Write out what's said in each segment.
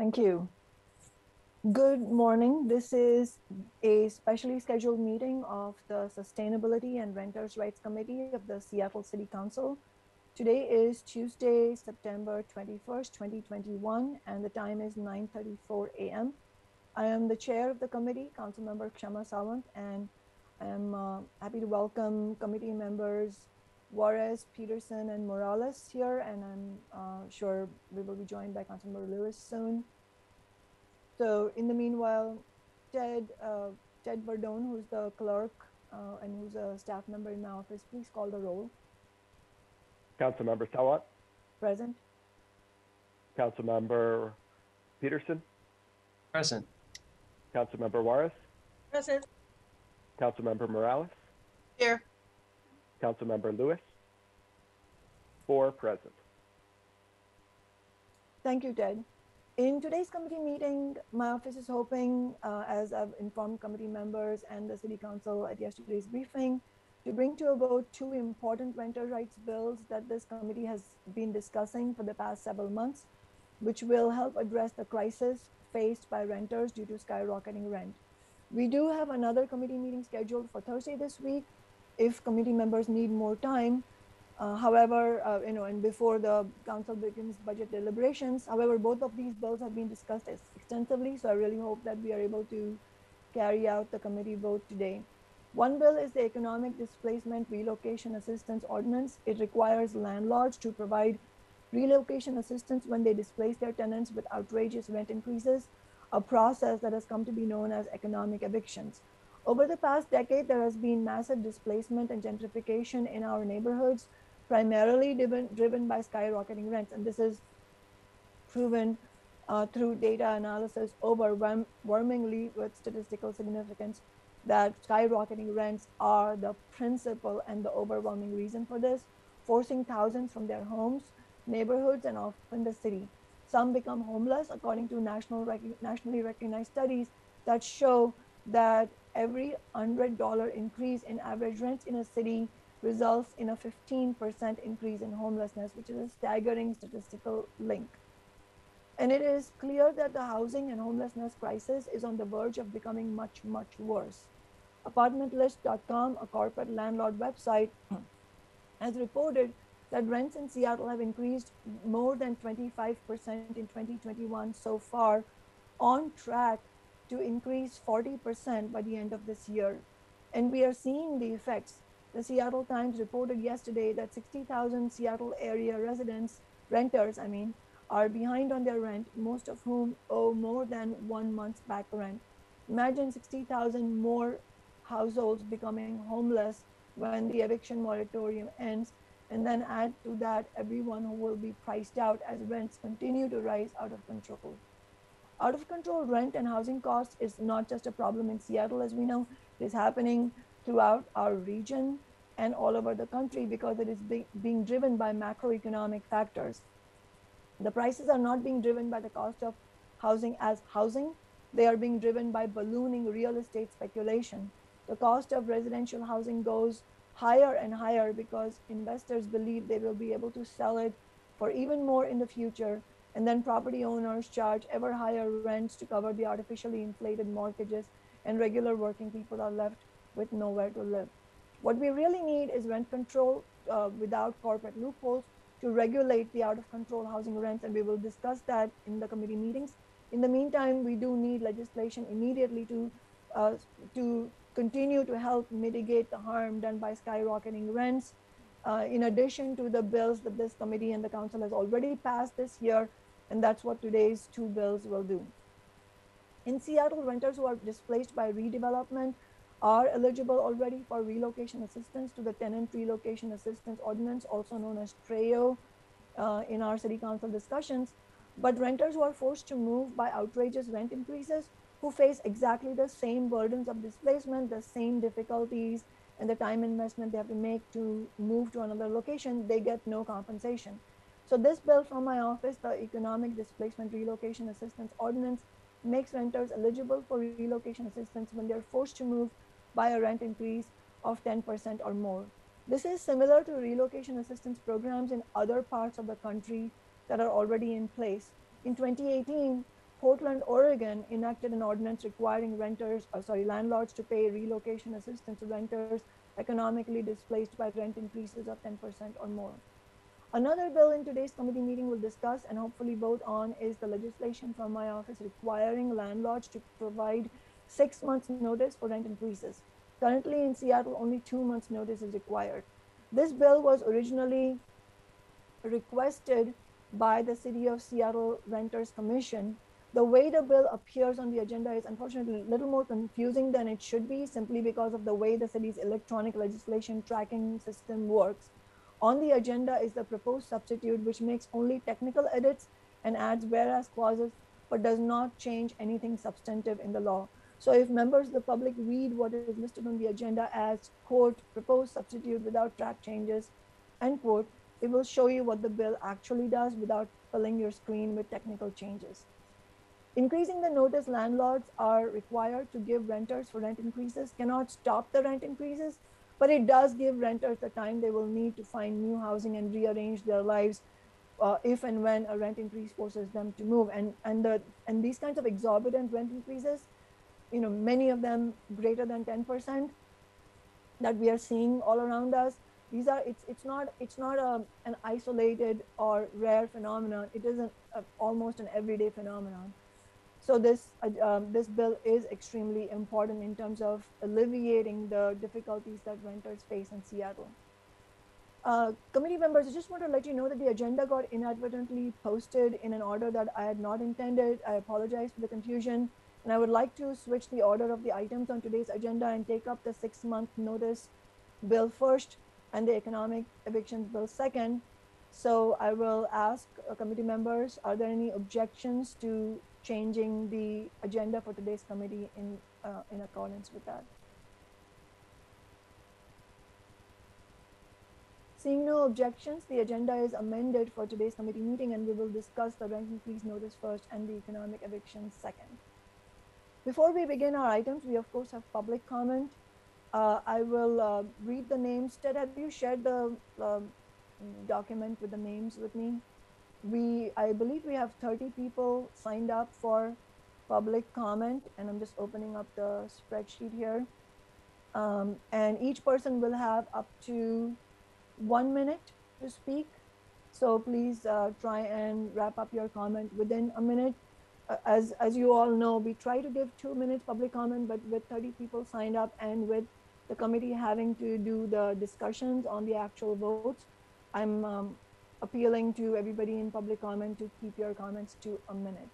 Thank you. Good morning. This is a specially scheduled meeting of the Sustainability and Renters' Rights Committee of the Seattle City Council. Today is Tuesday, September 21st, 2021, and the time is 9:34 a.m. I am the chair of the committee, Councilmember Kshama Sawant, and I am happy to welcome committee members Juarez, Peterson, and Morales here, and I'm sure we will be joined by Councilmember Lewis soon. So in the meanwhile, Ted Bardone, who's the clerk and who's a staff member in my office, please call the roll. Councilmember Sawant. Present. Councilmember Peterson. Present. Councilmember Juarez. Present. Councilmember Morales. Here. Councilmember Lewis. 4 present. Thank you, Ted. In today's committee meeting, my office is hoping, as I've informed committee members and the City Council at yesterday's briefing, to bring to a vote 2 important renter rights bills that this committee has been discussing for the past several months, which will help address the crisis faced by renters due to skyrocketing rent. We do have another committee meeting scheduled for Thursday this week if committee members need more time. However, and before the council begins budget deliberations, however, both of these bills have been discussed extensively, so I really hope that we are able to carry out the committee vote today. One bill is the Economic Displacement Relocation Assistance Ordinance. It requires landlords to provide relocation assistance when they displace their tenants with outrageous rent increases, a process that has come to be known as economic evictions. Over the past decade, there has been massive displacement and gentrification in our neighborhoods, primarily driven by skyrocketing rents. And this is proven through data analysis overwhelmingly with statistical significance that skyrocketing rents are the principal and the overwhelming reason for this, forcing thousands from their homes, neighborhoods, and often the city. Some become homeless, according to nationally recognized studies that show that every $100 increase in average rents in a city results in a 15% increase in homelessness, which is a staggering statistical link. And it is clear that the housing and homelessness crisis is on the verge of becoming much, much worse. Apartmentlist.com, a corporate landlord website, has reported that rents in Seattle have increased more than 25% in 2021 so far, on track to increase 40% by the end of this year. And we are seeing the effects. The Seattle Times reported yesterday that 60,000 Seattle area renters, are behind on their rent, most of whom owe more than 1 month's back rent. Imagine 60,000 more households becoming homeless when the eviction moratorium ends, and then add to that everyone who will be priced out as rents continue to rise out of control. Out of control rent and housing costs is not just a problem in Seattle, as we know. It is happening throughout our region and all over the country because it is being driven by macroeconomic factors. The prices are not being driven by the cost of housing as housing. They are being driven by ballooning real estate speculation. The cost of residential housing goes higher and higher because investors believe they will be able to sell it for even more in the future, and then property owners charge ever higher rents to cover the artificially inflated mortgages, and regular working people are left with nowhere to live. What we really need is rent control without corporate loopholes to regulate the out of control housing rents, and we will discuss that in the committee meetings. In the meantime, we do need legislation immediately to continue to help mitigate the harm done by skyrocketing rents, in addition to the bills that this committee and the council has already passed this year, and that's what today's 2 bills will do. In Seattle, renters who are displaced by redevelopment are eligible already for relocation assistance to the Tenant Relocation Assistance Ordinance, also known as TREO, in our city council discussions. But renters who are forced to move by outrageous rent increases, who face exactly the same burdens of displacement, the same difficulties, and the time investment they have to make to move to another location, they get no compensation. So this bill from my office, the Economic Displacement Relocation Assistance Ordinance, makes renters eligible for relocation assistance when they're forced to move by a rent increase of 10% or more. This is similar to relocation assistance programs in other parts of the country that are already in place. In 2018, Portland, Oregon enacted an ordinance requiring landlords to pay relocation assistance to renters economically displaced by rent increases of 10% or more. Another bill in today's committee meeting we'll discuss and hopefully vote on is the legislation from my office requiring landlords to provide 6 months notice for rent increases. Currently in Seattle, only 2 months notice is required. This bill was originally requested by the City of Seattle Renters Commission. The way the bill appears on the agenda is unfortunately a little more confusing than it should be, simply because of the way the city's electronic legislation tracking system works. On the agenda is the proposed substitute, which makes only technical edits and adds whereas clauses, but does not change anything substantive in the law. So if members of the public read what is listed on the agenda as, quote, proposed substitute without track changes, end quote, it will show you what the bill actually does without filling your screen with technical changes. Increasing the notice landlords are required to give renters for rent increases cannot stop the rent increases, but it does give renters the time they will need to find new housing and rearrange their lives if and when a rent increase forces them to move. And these kinds of exorbitant rent increases, many of them greater than 10%, that we are seeing all around us, these are it's not an isolated or rare phenomenon. It is almost an everyday phenomenon. So this bill is extremely important in terms of alleviating the difficulties that renters face in Seattle. Committee members, I just want to let you know that the agenda got inadvertently posted in an order that I had not intended. I apologize for the confusion. And I would like to switch the order of the items on today's agenda and take up the 6-month notice bill first and the economic evictions bill second. So I will ask committee members, are there any objections to changing the agenda for today's committee in accordance with that? Seeing no objections, the agenda is amended for today's committee meeting, and we will discuss the rent increase notice first and the economic evictions second. Before we begin our items, we of course have public comment. I will read the names. Ted, have you shared the document with the names with me? I believe we have 30 people signed up for public comment, and I'm just opening up the spreadsheet here. And each person will have up to 1 minute to speak. So please try and wrap up your comment within a minute. As you all know, we try to give 2 minutes public comment, but with 30 people signed up and with the committee having to do the discussions on the actual votes, I'm appealing to everybody in public comment to keep your comments to a minute.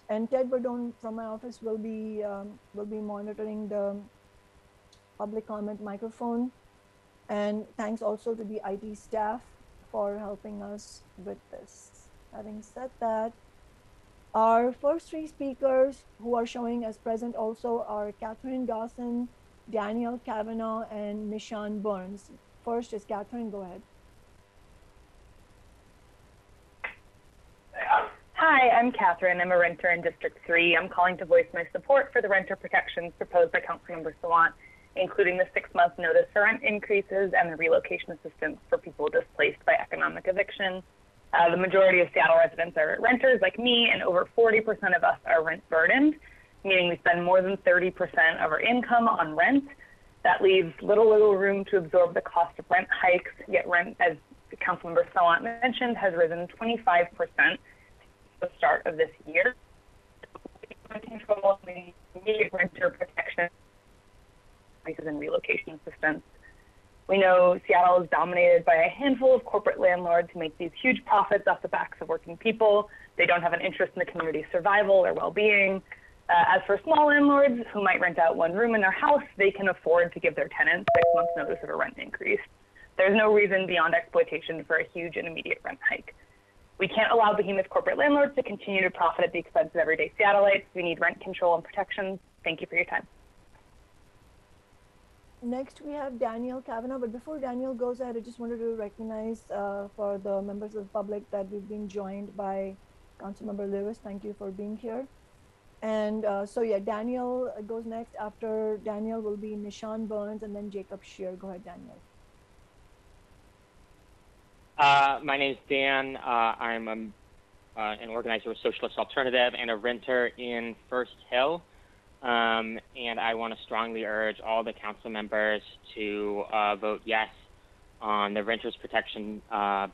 And Ted Verdone from my office will be monitoring the public comment microphone. And thanks also to the IT staff for helping us with this. Having said that, our first 3 speakers who are showing as present also are Catherine Dawson, Daniel Kavanaugh, and Nishan Burns. First is Catherine, go ahead. Hi, I'm Catherine. I'm a renter in District 3. I'm calling to voice my support for the renter protections proposed by Councilmember Sawant, including the 6-month notice for rent increases and the relocation assistance for people displaced by economic eviction. The majority of Seattle residents are renters like me, and over 40% of us are rent burdened, meaning we spend more than 30% of our income on rent. That leaves little room to absorb the cost of rent hikes, yet rent, as Councilmember Sawant mentioned, has risen 25% since the start of this year. Control the immediate renter protection and relocation assistance. We know Seattle is dominated by a handful of corporate landlords who make these huge profits off the backs of working people. They don't have an interest in the community's survival or well-being. As for small landlords who might rent out 1 room in their house, they can afford to give their tenants 6 months notice of a rent increase. There's no reason beyond exploitation for a huge and immediate rent hike. We can't allow behemoth corporate landlords to continue to profit at the expense of everyday Seattleites. We need rent control and protections. Thank you for your time. Next, we have Daniel Kavanaugh, but before Daniel goes ahead, I just wanted to recognize for the members of the public that we've been joined by Councilmember Lewis. Thank you for being here. And so yeah, Daniel goes next. After Daniel will be Nishan Burns and then Jacob Shear. Go ahead, Daniel. My name is Dan. I'm a an organizer with Socialist Alternative and a renter in First Hill. And I want to strongly urge all the council members to vote yes on the renters protection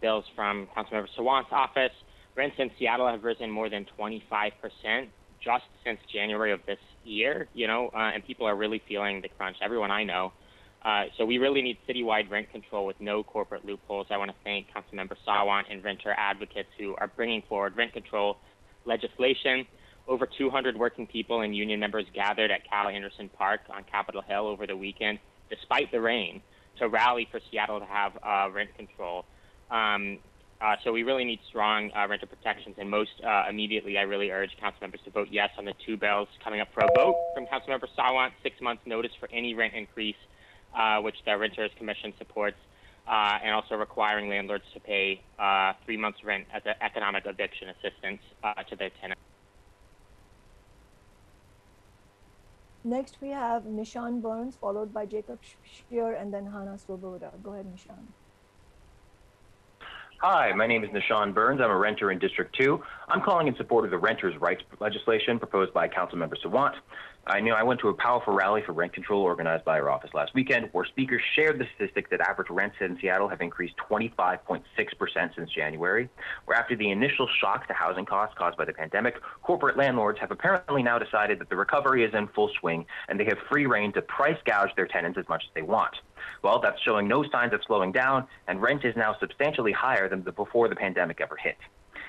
bills from Councilmember Sawant's office. Rents in Seattle have risen more than 25% just since January of this year, and people are really feeling the crunch, everyone I know. So we really need citywide rent control with no corporate loopholes. I want to thank Councilmember Sawant and renter advocates who are bringing forward rent control legislation. Over 200 working people and union members gathered at Cal Anderson Park on Capitol Hill over the weekend, despite the rain, to rally for Seattle to have rent control. So we really need strong renter protections, and most immediately, I really urge council members to vote yes on the two bills coming up for a vote from Councilmember Sawant, 6 months notice for any rent increase, which the Renters Commission supports, and also requiring landlords to pay 3 months rent as an economic eviction assistance to their tenants. Next, we have Nishan Burns, followed by Jacob Shear, and then Hannah Swoboda. Go ahead, Nishan. Hi, my name is Nishan Burns. I'm a renter in District 2. I'm calling in support of the renters' rights legislation proposed by Councilmember Sawant. I went to a powerful rally for rent control organized by our office last weekend, where speakers shared the statistic that average rents in Seattle have increased 25.6% since January, where after the initial shock to housing costs caused by the pandemic, corporate landlords have apparently now decided that the recovery is in full swing and they have free rein to price gouge their tenants as much as they want. Well, that's showing no signs of slowing down, and rent is now substantially higher than before the pandemic ever hit.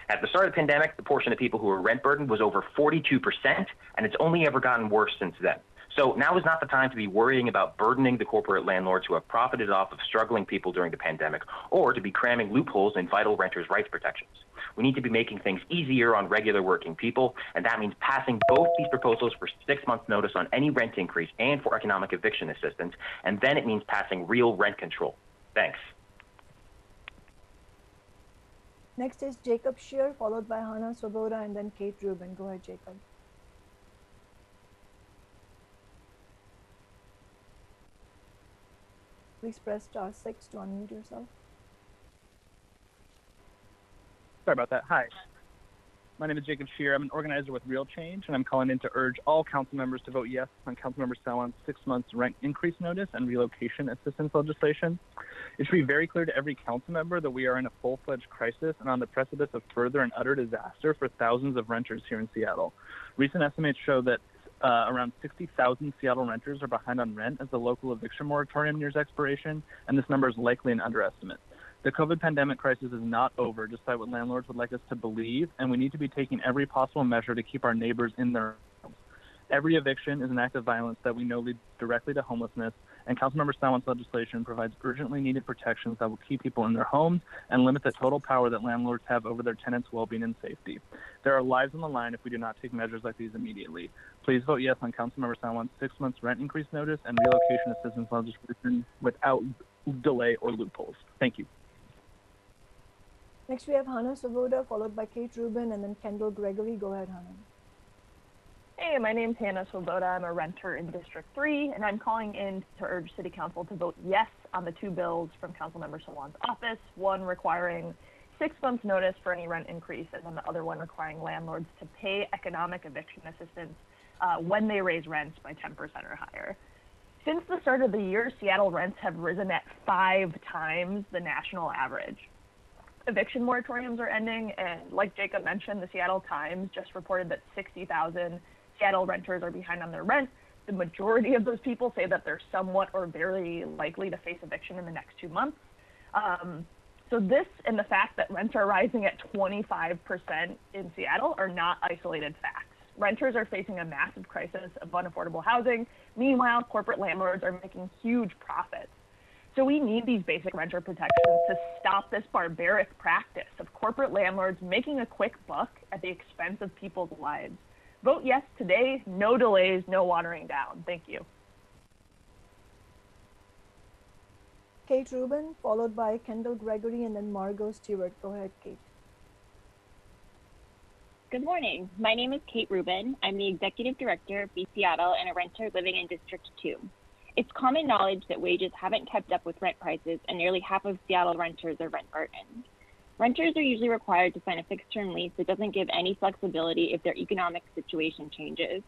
At the start of the pandemic, the portion of people who were rent burdened was over 42%, and it's only ever gotten worse since then. So now is not the time to be worrying about burdening the corporate landlords who have profited off of struggling people during the pandemic, or to be cramming loopholes in vital renters' rights protections. We need to be making things easier on regular working people, and that means passing both these proposals for 6 months notice on any rent increase and for economic eviction assistance, and then it means passing real rent control. Thanks. Next is Jacob Shear, followed by Hannah Swoboda, and then Kate Rubin. Go ahead, Jacob. Please press *6 to unmute yourself. Sorry about that. Hi. My name is Jacob Shear. I'm an organizer with Real Change, and I'm calling in to urge all council members to vote yes on Councilmember Sawant's 6 months rent increase notice and relocation assistance legislation. It should be very clear to every council member that we are in a full-fledged crisis and on the precipice of further and utter disaster for thousands of renters here in Seattle. Recent estimates show that around 60,000 Seattle renters are behind on rent as the local eviction moratorium nears expiration, and this number is likely an underestimate. The COVID pandemic crisis is not over, despite what landlords would like us to believe, and we need to be taking every possible measure to keep our neighbors in their homes. Every eviction is an act of violence that we know leads directly to homelessness, and Councilmember Sawant's legislation provides urgently needed protections that will keep people in their homes and limit the total power that landlords have over their tenants' well-being and safety. There are lives on the line if we do not take measures like these immediately. Please vote yes on Councilmember Sawant's 6 months rent increase notice and relocation assistance legislation without delay or loopholes. Thank you. Next, we have Hannah Swoboda, followed by Kate Rubin, and then Kendall Gregory. Go ahead, Hannah. Hey, my name's Hannah Swoboda. I'm a renter in District 3, and I'm calling in to urge City Council to vote yes on the two bills from Councilmember Sawant's office, one requiring 6 months notice for any rent increase, and then the other one requiring landlords to pay economic eviction assistance when they raise rents by 10% or higher. Since the start of the year, Seattle rents have risen at 5 times the national average. Eviction moratoriums are ending, and like Jacob mentioned, the Seattle Times just reported that 60,000 Seattle renters are behind on their rent. The majority of those people say that they're somewhat or very likely to face eviction in the next 2 months. So this and the fact that rents are rising at 25% in Seattle are not isolated facts. Renters are facing a massive crisis of unaffordable housing. Meanwhile, corporate landlords are making huge profits. So we need these basic renter protections to stop this barbaric practice of corporate landlords making a quick buck at the expense of people's lives. Vote yes today, no delays, no watering down. Thank you. Kate Rubin, followed by Kendall Gregory, and then Margot Stewart. Go ahead, Kate. Good morning. My name is Kate Rubin. I'm the Executive Director of Be Seattle and a renter living in District 2. It's common knowledge that wages haven't kept up with rent prices, and nearly half of Seattle renters are rent burdened. Renters are usually required to sign a fixed-term lease that doesn't give any flexibility if their economic situation changes.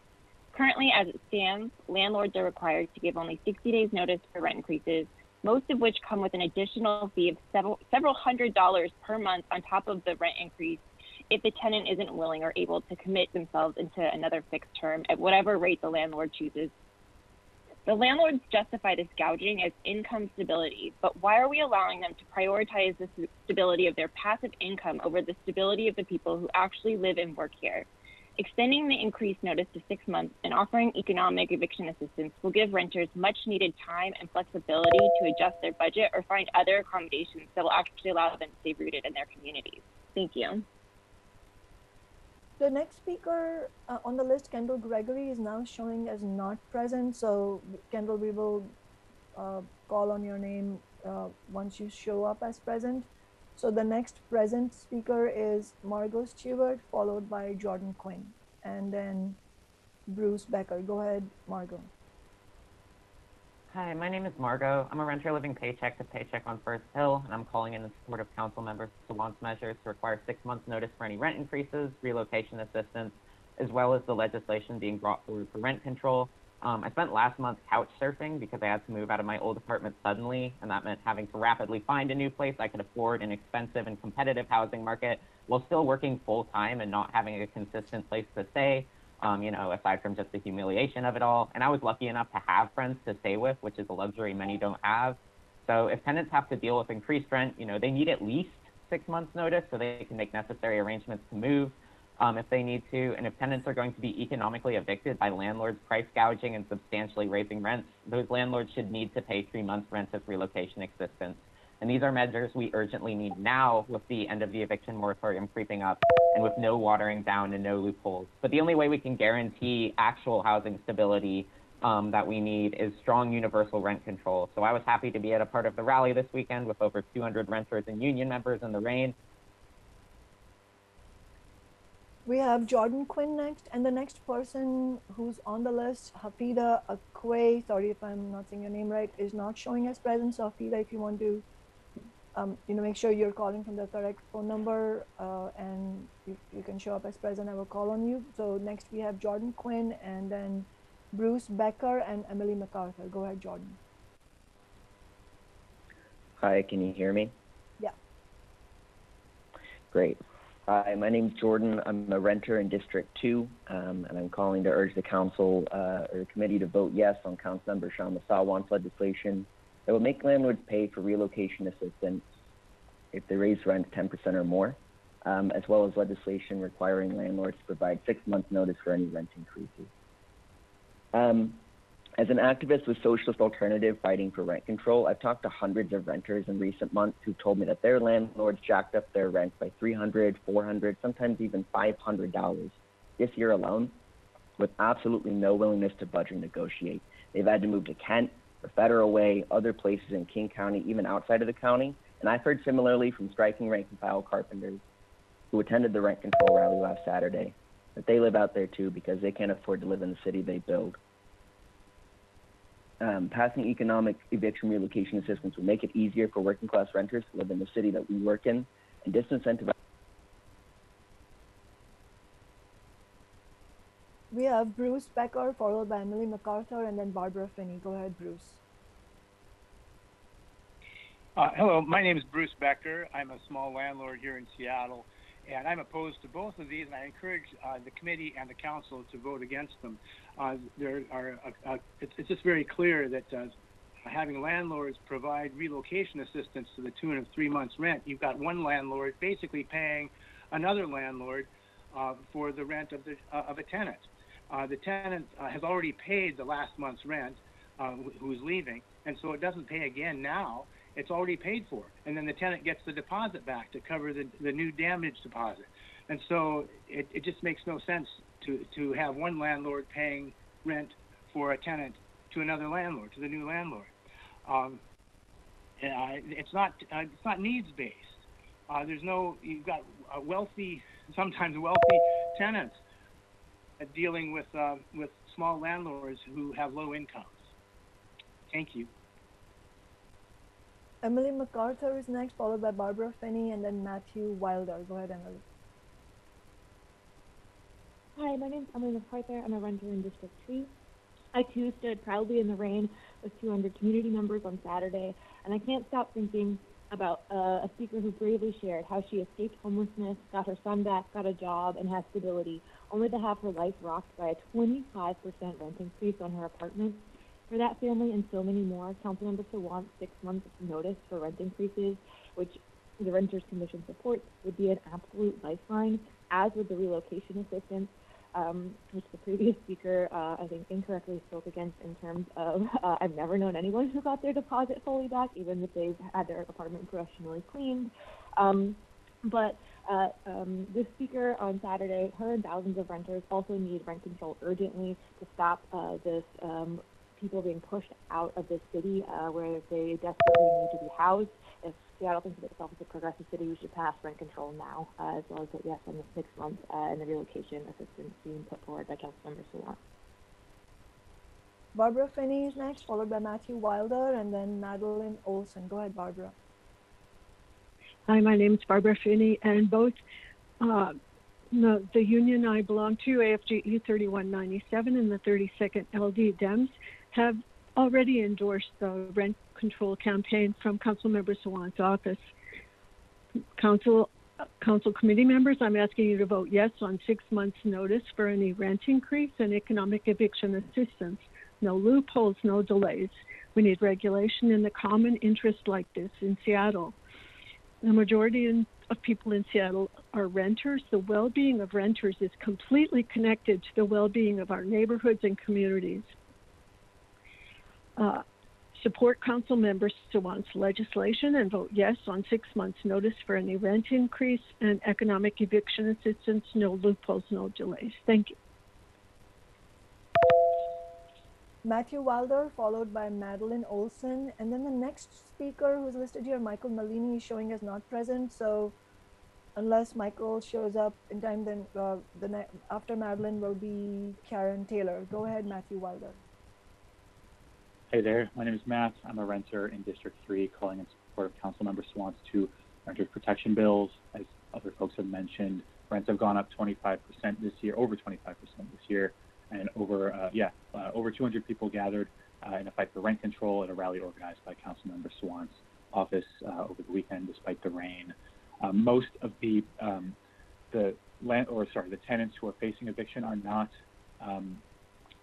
Currently, as it stands, landlords are required to give only 60 days notice for rent increases, most of which come with an additional fee of several $100s per month on top of the rent increase if the tenant isn't willing or able to commit themselves into another fixed term at whatever rate the landlord chooses. The landlords justify this gouging as income stability, but why are we allowing them to prioritize the stability of their passive income over the stability of the people who actually live and work here? Extending the increased notice to 6 months and offering economic eviction assistance will give renters much needed time and flexibility to adjust their budget or find other accommodations that will actually allow them to stay rooted in their communities. Thank you. The next speaker on the list, Kendall Gregory, is now showing as not present. So Kendall, we will call on your name once you show up as present. So the next present speaker is Margot Stewart, followed by Jordan Quinn, and then Bruce Becker. Go ahead, Margot. Hi, my name is Margot. I'm a renter living paycheck to paycheck on First Hill, and I'm calling in support of Council Member Sawant's measures to require 6 months notice for any rent increases, relocation assistance, as well as the legislation being brought forward for rent control. I spent last month couch surfing because I had to move out of my old apartment suddenly, and that meant having to rapidly find a new place I could afford in an expensive and competitive housing market while still working full time and not having a consistent place to stay, aside from just the humiliation of it all. And I was lucky enough to have friends to stay with, which is a luxury many don't have. So if tenants have to deal with increased rent, they need at least 6 months notice so they can make necessary arrangements to move. If they need to, and if tenants are going to be economically evicted by landlords price gouging and substantially raising rents, those landlords should need to pay 3 months rent as relocation assistance. And these are measures we urgently need now with the end of the eviction moratorium creeping up and with no watering down and no loopholes. But the only way we can guarantee actual housing stability that we need is strong universal rent control. So I was happy to be at a part of the rally this weekend with over 200 renters and union members in the rain. We have Jordan Quinn next, and the next person who's on the list, Hafida Akwe, sorry if I'm not saying your name right, is not showing as present. So Hafida, if you want to, make sure you're calling from the correct phone number, and you can show up as present, I will call on you. So next we have Jordan Quinn, and then Bruce Becker and Emily MacArthur. Go ahead, Jordan. Hi, can you hear me? Yeah. Great. Hi, my name's Jordan. I'm a renter in District 2, and I'm calling to urge the council or the committee to vote yes on Councilmember Shama Sawant's legislation that will make landlords pay for relocation assistance if they raise rent 10% or more, as well as legislation requiring landlords to provide 6 months notice for any rent increases. As an activist with Socialist Alternative fighting for rent control, I've talked to hundreds of renters in recent months who've told me that their landlords jacked up their rent by $300, $400, sometimes even $500 this year alone, with absolutely no willingness to budge or negotiate. They've had to move to Kent or Federal Way, other places in King County, even outside of the county. And I've heard similarly from striking rank and file carpenters who attended the rent control rally last Saturday that they live out there too because they can't afford to live in the city they build. Passing economic eviction relocation assistance will make it easier for working class renters to live in the city that we work in and disincentivize. We have Bruce Becker, followed by Emily MacArthur, and then Barbara Finney. Go ahead, Bruce. Hello, my name is Bruce Becker. I'm a small landlord here in Seattle, and I'm opposed to both of these, and I encourage the committee and the council to vote against them. It's just very clear that having landlords provide relocation assistance to the tune of 3 months rent, you've got one landlord basically paying another landlord for the rent of a tenant. The tenant has already paid the last month's rent, who's leaving, and so it doesn't pay again now. It's already paid for, and then the tenant gets the deposit back to cover the new damage deposit. And so it just makes no sense to have one landlord paying rent for a tenant to another landlord, to the new landlord. It's not needs-based. You've got sometimes wealthy tenants dealing with small landlords who have low incomes. Thank you. Emily MacArthur is next, followed by Barbara Finney, and then Matthew Wilder. Go ahead, Emily. Hi, my name's Emily MacArthur. I'm a renter in District 3. I too stood proudly in the rain with 200 community members on Saturday, and I can't stop thinking about a speaker who bravely shared how she escaped homelessness, got her son back, got a job, and has stability, only to have her life rocked by a 25% rent increase on her apartment. For that family and so many more, Councilmember Sawant's 6 months notice for rent increases, which the Renters Commission supports, would be an absolute lifeline, as would the relocation assistance, which the previous speaker, I think, incorrectly spoke against in terms of I've never known anyone who got their deposit fully back, even if they've had their apartment professionally cleaned. But this speaker on Saturday, her and thousands of renters also need rent control urgently to stop this people being pushed out of the city where they desperately need to be housed. If Seattle thinks of itself as a progressive city, we should pass rent control now, as well as vote yes on the 6 months and the relocation assistance being put forward by Councilmember Sawant. Barbara Finney is next, followed by Matthew Wilder, and then Madeline Olson. Go ahead, Barbara. Hi, my name is Barbara Finney, and both the union I belong to, AFGE 3197 and the 32nd LD Dems, have already endorsed the rent control campaign from Councilmember Sawant's office. Council committee members, I'm asking you to vote yes on 6 months notice for any rent increase and economic eviction assistance. No loopholes, no delays. We need regulation in the common interest like this in Seattle. The majority of people in Seattle are renters. The well-being of renters is completely connected to the well-being of our neighborhoods and communities. Support Councilmember Sawant's legislation and vote yes on 6 months notice for any rent increase and economic eviction assistance. No loopholes, no delays. Thank you. Matthew Wilder, followed by Madeline Olson, and then the next speaker who's listed here, Michael Malini, is showing as not present. So unless Michael shows up in time, then after Madeline will be Karen Taylor. Go ahead, Matthew Wilder. Hey there, my name is Matt. I'm a renter in District 3, calling in support of Councilmember Sawant's 2 renters protection bills. As other folks have mentioned, rents have gone up 25% this year, over 25% this year, and over 200 people gathered in a fight for rent control at a rally organized by Councilmember Sawant's office over the weekend, despite the rain. Most of the tenants who are facing eviction are not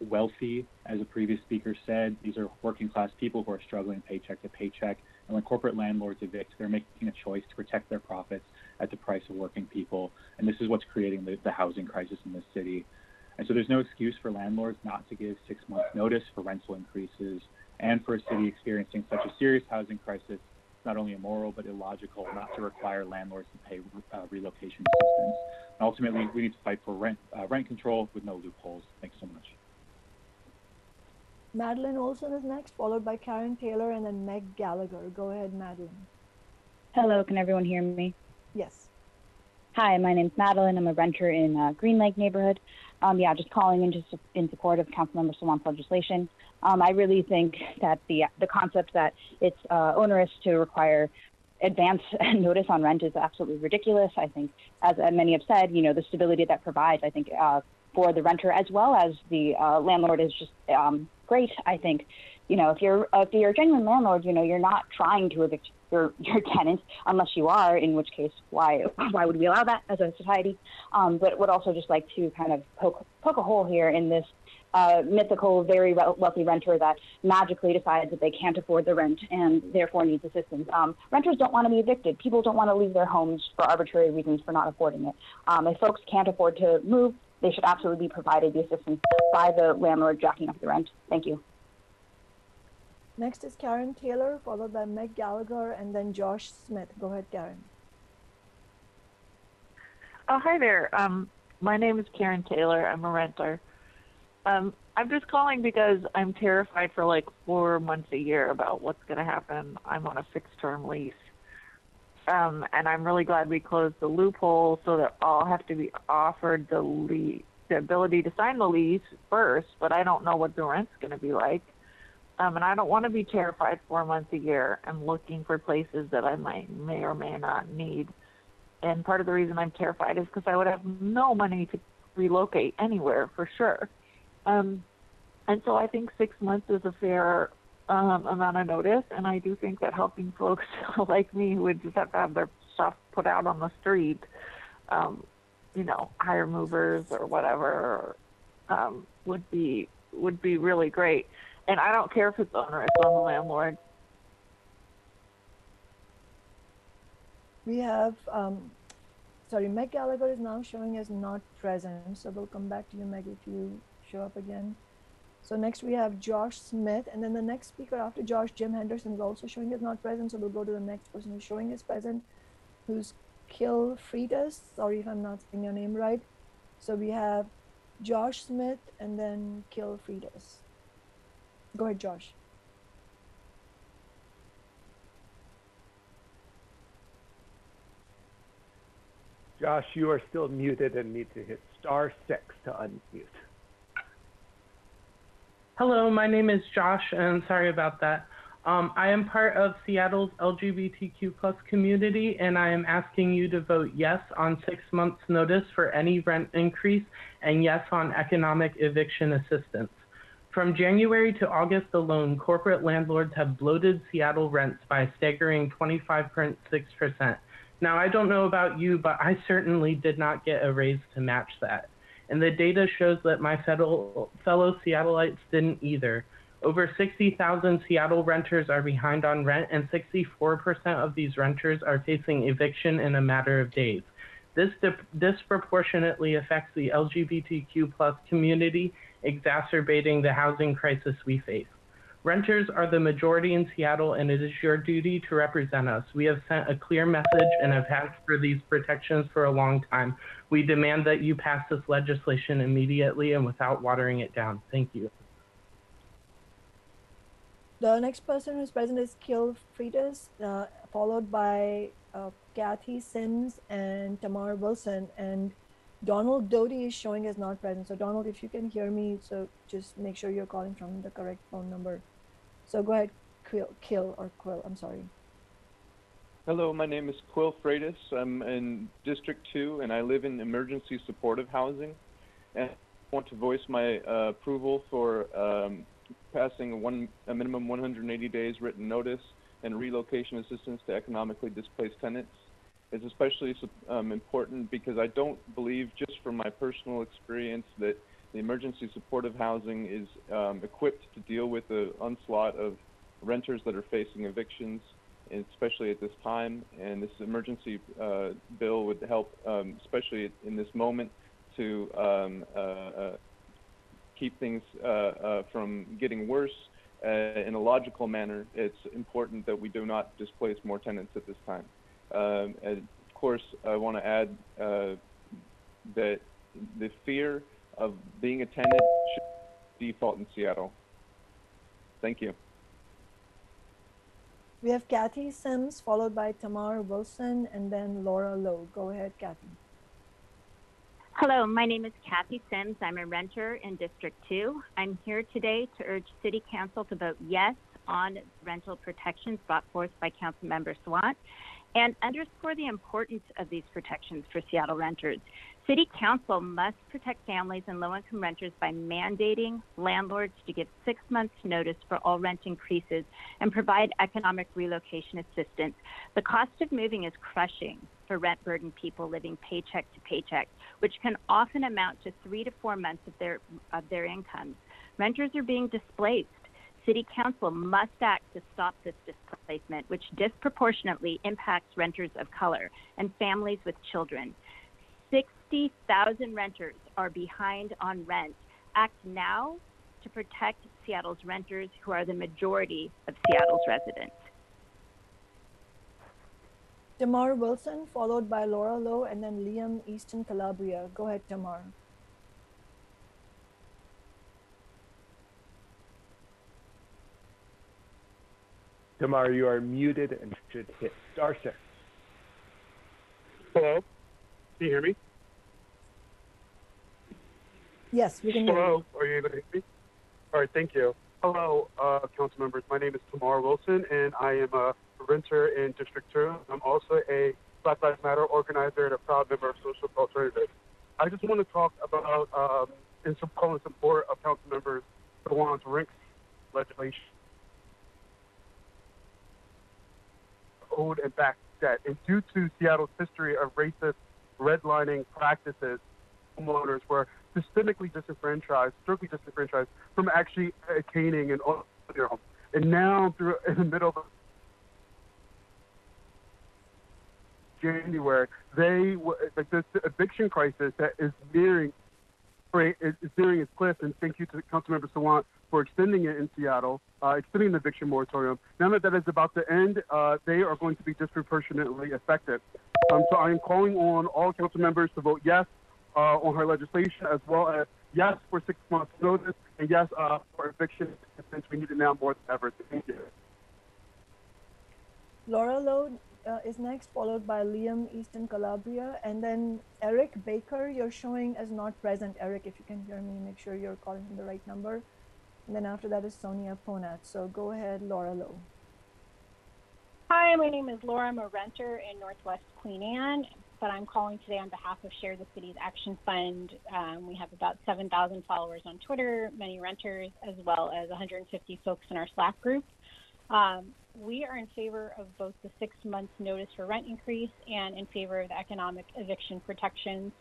wealthy, as a previous speaker said. These are working class people who are struggling paycheck to paycheck. And when corporate landlords evict, they're making a choice to protect their profits at the price of working people. And this is what's creating the housing crisis in this city. And so there's no excuse for landlords not to give 6 months notice for rental increases. And for a city experiencing such a serious housing crisis, it's not only immoral but illogical not to require landlords to pay relocation assistance. And ultimately, we need to fight for rent control with no loopholes. Thanks so much. Madeline Olson is next, followed by Karen Taylor, and then Meg Gallagher. Go ahead, Madeline. Hello, can everyone hear me? Yes. Hi, my name's Madeline. I'm a renter in Green Lake neighborhood. Just calling in support of Councilmember Sawant's legislation. I really think that the concept that it's onerous to require advance notice on rent is absolutely ridiculous. I think, as many have said, the stability that provides, I think, for the renter as well as the landlord is just great. I think, if you're a genuine landlord, you're not trying to evict your tenant unless you are, in which case, why would we allow that as a society? But would also just like to kind of poke a hole here in this mythical, very wealthy renter that magically decides that they can't afford the rent and therefore needs assistance. Renters don't want to be evicted. People don't want to leave their homes for arbitrary reasons for not affording it. If folks can't afford to move, they should absolutely be provided the assistance by the landlord jacking up the rent. Thank you. Next is Karen Taylor, followed by Meg Gallagher, and then Josh Smith. Go ahead, Karen. Hi there. My name is Karen Taylor. I'm a renter. I'm just calling because I'm terrified for like 4 months a year about what's going to happen. I'm on a fixed-term lease. And I'm really glad we closed the loophole so that all have to be offered the ability to sign the lease first, but I don't know what the rent's going to be like. And I don't want to be terrified 4 months a year and looking for places that I may or may not need. And part of the reason I'm terrified is because I would have no money to relocate anywhere for sure. And so I think 6 months is a fair amount of notice. And I do think that helping folks like me who would just have to have their stuff put out on the street, hire movers or whatever, would be really great. And I don't care if it's onerous on the landlord. We have, Meg Gallagher is now showing as not present. So we'll come back to you, Meg, if you show up again. So next we have Josh Smith, and then the next speaker after Josh, Jim Henderson, is also showing as not present. So we'll go to the next person who's showing as present, who's Kil Freitas. Sorry if I'm not saying your name right. So we have Josh Smith and then Kil Freitas. Go ahead, Josh. Josh, you are still muted and need to hit *6 to unmute. Hello, my name is Josh, and sorry about that. I am part of Seattle's LGBTQ+ community, and I am asking you to vote yes on 6 months notice for any rent increase and yes on economic eviction assistance. From January to August alone, corporate landlords have bloated Seattle rents by a staggering 25.6%. Now, I don't know about you, but I certainly did not get a raise to match that. And the data shows that my fellow Seattleites didn't either. Over 60,000 Seattle renters are behind on rent, and 64% of these renters are facing eviction in a matter of days. This disproportionately affects the LGBTQ+ community, exacerbating the housing crisis we face. Renters are the majority in Seattle, and it is your duty to represent us. We have sent a clear message and have asked for these protections for a long time. We demand that you pass this legislation immediately and without watering it down. Thank you. The next person who's present is Kil Freitas, followed by Kathy Sims and Tamar Wilson, and Donald Doty is showing as not present. So Donald, if you can hear me, so just make sure you're calling from the correct phone number. So go ahead, Quill, I'm sorry. Hello, my name is Quill Freitas. I'm in District 2, and I live in emergency supportive housing. And I want to voice my approval for passing a minimum 180 days written notice and relocation assistance to economically displaced tenants. It's especially important because I don't believe, just from my personal experience, that the emergency supportive housing is equipped to deal with the onslaught of renters that are facing evictions, especially at this time. And this emergency bill would help, especially in this moment, to keep things from getting worse in a logical manner. It's important that we do not displace more tenants at this time. And of course, I want to add that the fear of being a tenant should default in Seattle. Thank you. We have Kathy Sims, followed by Tamar Wilson, and then Laura Lowe. Go ahead, Kathy. Hello, my name is Kathy Sims. I'm a renter in District 2. I'm here today to urge City Council to vote yes on rental protections brought forth by Councilmember Sawant and underscore the importance of these protections for Seattle renters. City Council must protect families and low-income renters by mandating landlords to give 6 months notice for all rent increases and provide economic relocation assistance. The cost of moving is crushing for rent-burdened people living paycheck to paycheck, which can often amount to 3 to 4 months of their incomes. Renters are being displaced. City Council must act to stop this displacement, which disproportionately impacts renters of color and families with children. 60,000 renters are behind on rent. Act now to protect Seattle's renters, who are the majority of Seattle's residents. Tamar Wilson, followed by Laura Lowe, and then Liam Easton Calabria. Go ahead, Tamar. Tamar, you are muted and should hit *6. Hello? Can you hear me? Yes, we can hear you. Hello? Are you able to hear me? All right, thank you. Hello, council members. My name is Tamar Wilson, and I am a renter in District 2. I'm also a Black Lives Matter organizer and a proud member of Social Alternative. I just want to talk about call in support of council members Sawant's rent legislation. Owed and back debt. And due to Seattle's history of racist redlining practices, homeowners were systemically disenfranchised, strictly disenfranchised from actually attaining an own their home. And now, in the middle of January, this eviction crisis that is nearing its cliff. And thank you to Councilmember Sawant for extending it in Seattle, extending the eviction moratorium. Now that is about to end, they are going to be disproportionately affected. So I am calling on all council members to vote yes on her legislation, as well as yes for 6 months notice, and yes for eviction, since we need it now more than ever. Thank you. Laura Lowe is next, followed by Liam, Eastern Calabria, and then Eric Baker. You're showing as not present. Eric, if you can hear me, make sure you're calling from the right number. And then after that is Sonia Ponat. So go ahead, Laura Lowe. Hi, my name is Laura. I'm a renter in Northwest Queen Anne, but I'm calling today on behalf of Share the City's Action Fund. We have about 7,000 followers on Twitter, many renters, as well as 150 folks in our Slack group. We are in favor of both the 6 months notice for rent increase and in favor of the economic eviction protections.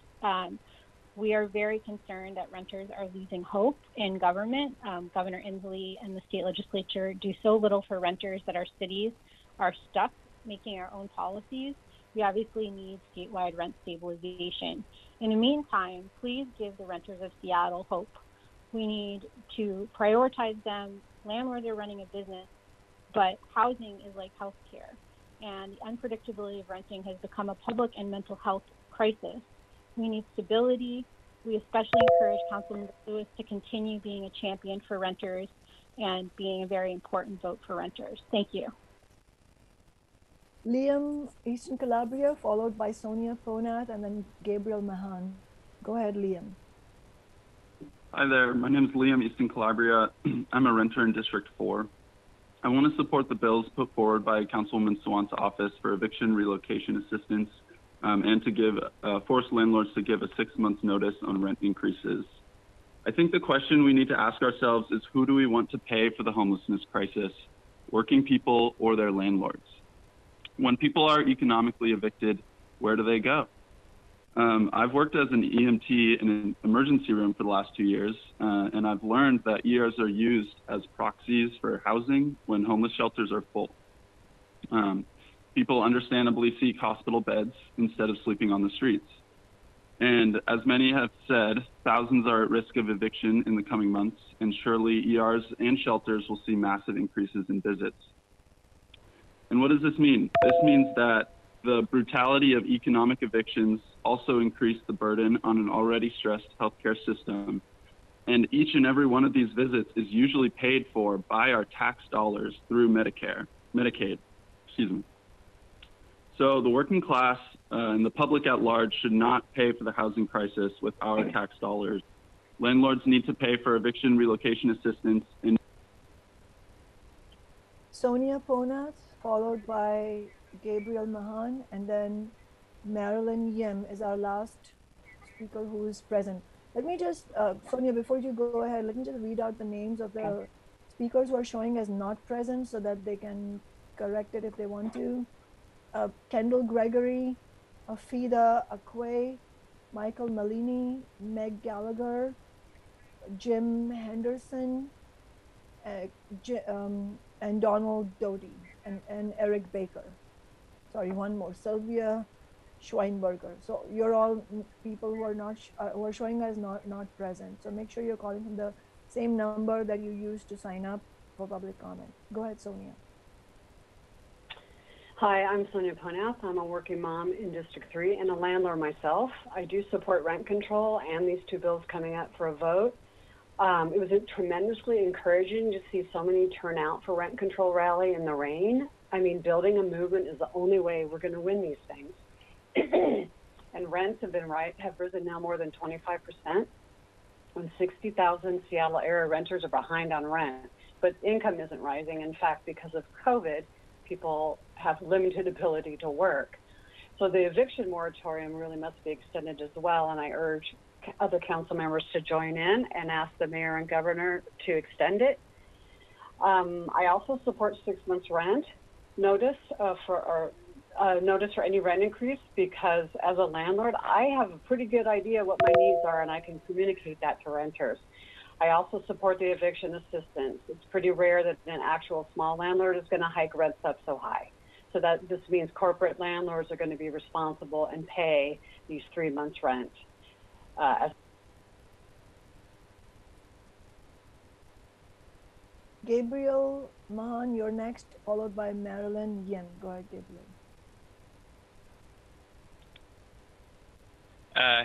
We are very concerned that renters are losing hope in government. Governor Inslee and the state legislature do so little for renters that our cities are stuck making our own policies. We obviously need statewide rent stabilization. In the meantime, please give the renters of Seattle hope. We need to prioritize them. Landlords are running a business, but housing is like healthcare, and the unpredictability of renting has become a public and mental health crisis. We need stability. We especially encourage Councilman Lewis to continue being a champion for renters and being a very important vote for renters. Thank you. Liam, Eastern Calabria, followed by Sonia Ponat, and then Gabriel Mahan. Go ahead, Liam. Hi there, my name is Liam, Eastern Calabria. I'm a renter in District 4. I want to support the bills put forward by Councilwoman Sawant's office for eviction relocation assistance and to give force landlords to give a 6 months notice on rent increases. I think the question we need to ask ourselves is, who do we want to pay for the homelessness crisis, working people or their landlords? When people are economically evicted, where do they go? I've worked as an EMT in an emergency room for the last 2 years, and I've learned that ERs are used as proxies for housing when homeless shelters are full. People understandably seek hospital beds instead of sleeping on the streets. And as many have said, thousands are at risk of eviction in the coming months, and surely ERs and shelters will see massive increases in visits. And what does this mean? This means that the brutality of economic evictions also increase the burden on an already stressed healthcare system. And each and every one of these visits is usually paid for by our tax dollars through Medicaid. So the working class and the public at large should not pay for the housing crisis with our tax dollars. Landlords need to pay for eviction relocation assistance. Sonia Ponat, followed by Gabriel Mahan, and then Marilyn Yim is our last speaker who is present. Let me just, Sonia, before you go ahead, let me just read out the names of the speakers who are showing as not present so that they can correct it if they want to. Kendall Gregory, Afida Akwe, Michael Malini, Meg Gallagher, Jim Henderson, and Donald Doty, and Eric Baker. Sorry, one more, Sylvia Schweinberger. So you're all people who are not who are showing as not present. So make sure you're calling from the same number that you used to sign up for public comment. Go ahead, Sonia. Hi, I'm Sonia Ponath. I'm a working mom in District 3 and a landlord myself. I do support rent control and these two bills coming up for a vote. It was tremendously encouraging to see so many turn out for rent control rally in the rain. I mean, building a movement is the only way we're going to win these things. And rents have risen now more than 25%. When 60,000 Seattle area renters are behind on rent, but income isn't rising. In fact, because of COVID, people have limited ability to work. So the eviction moratorium really must be extended as well, and I urge other council members to join in and ask the mayor and governor to extend it. I also support 6 months rent notice for any rent increase, because as a landlord, I have a pretty good idea what my needs are and I can communicate that to renters. I also support the eviction assistance. It's pretty rare that an actual small landlord is going to hike rents up so high. So that this means corporate landlords are going to be responsible and pay these 3 months rent. Gabriel Mahan, you're next, followed by Marilyn Yen. Go ahead, Gabriel.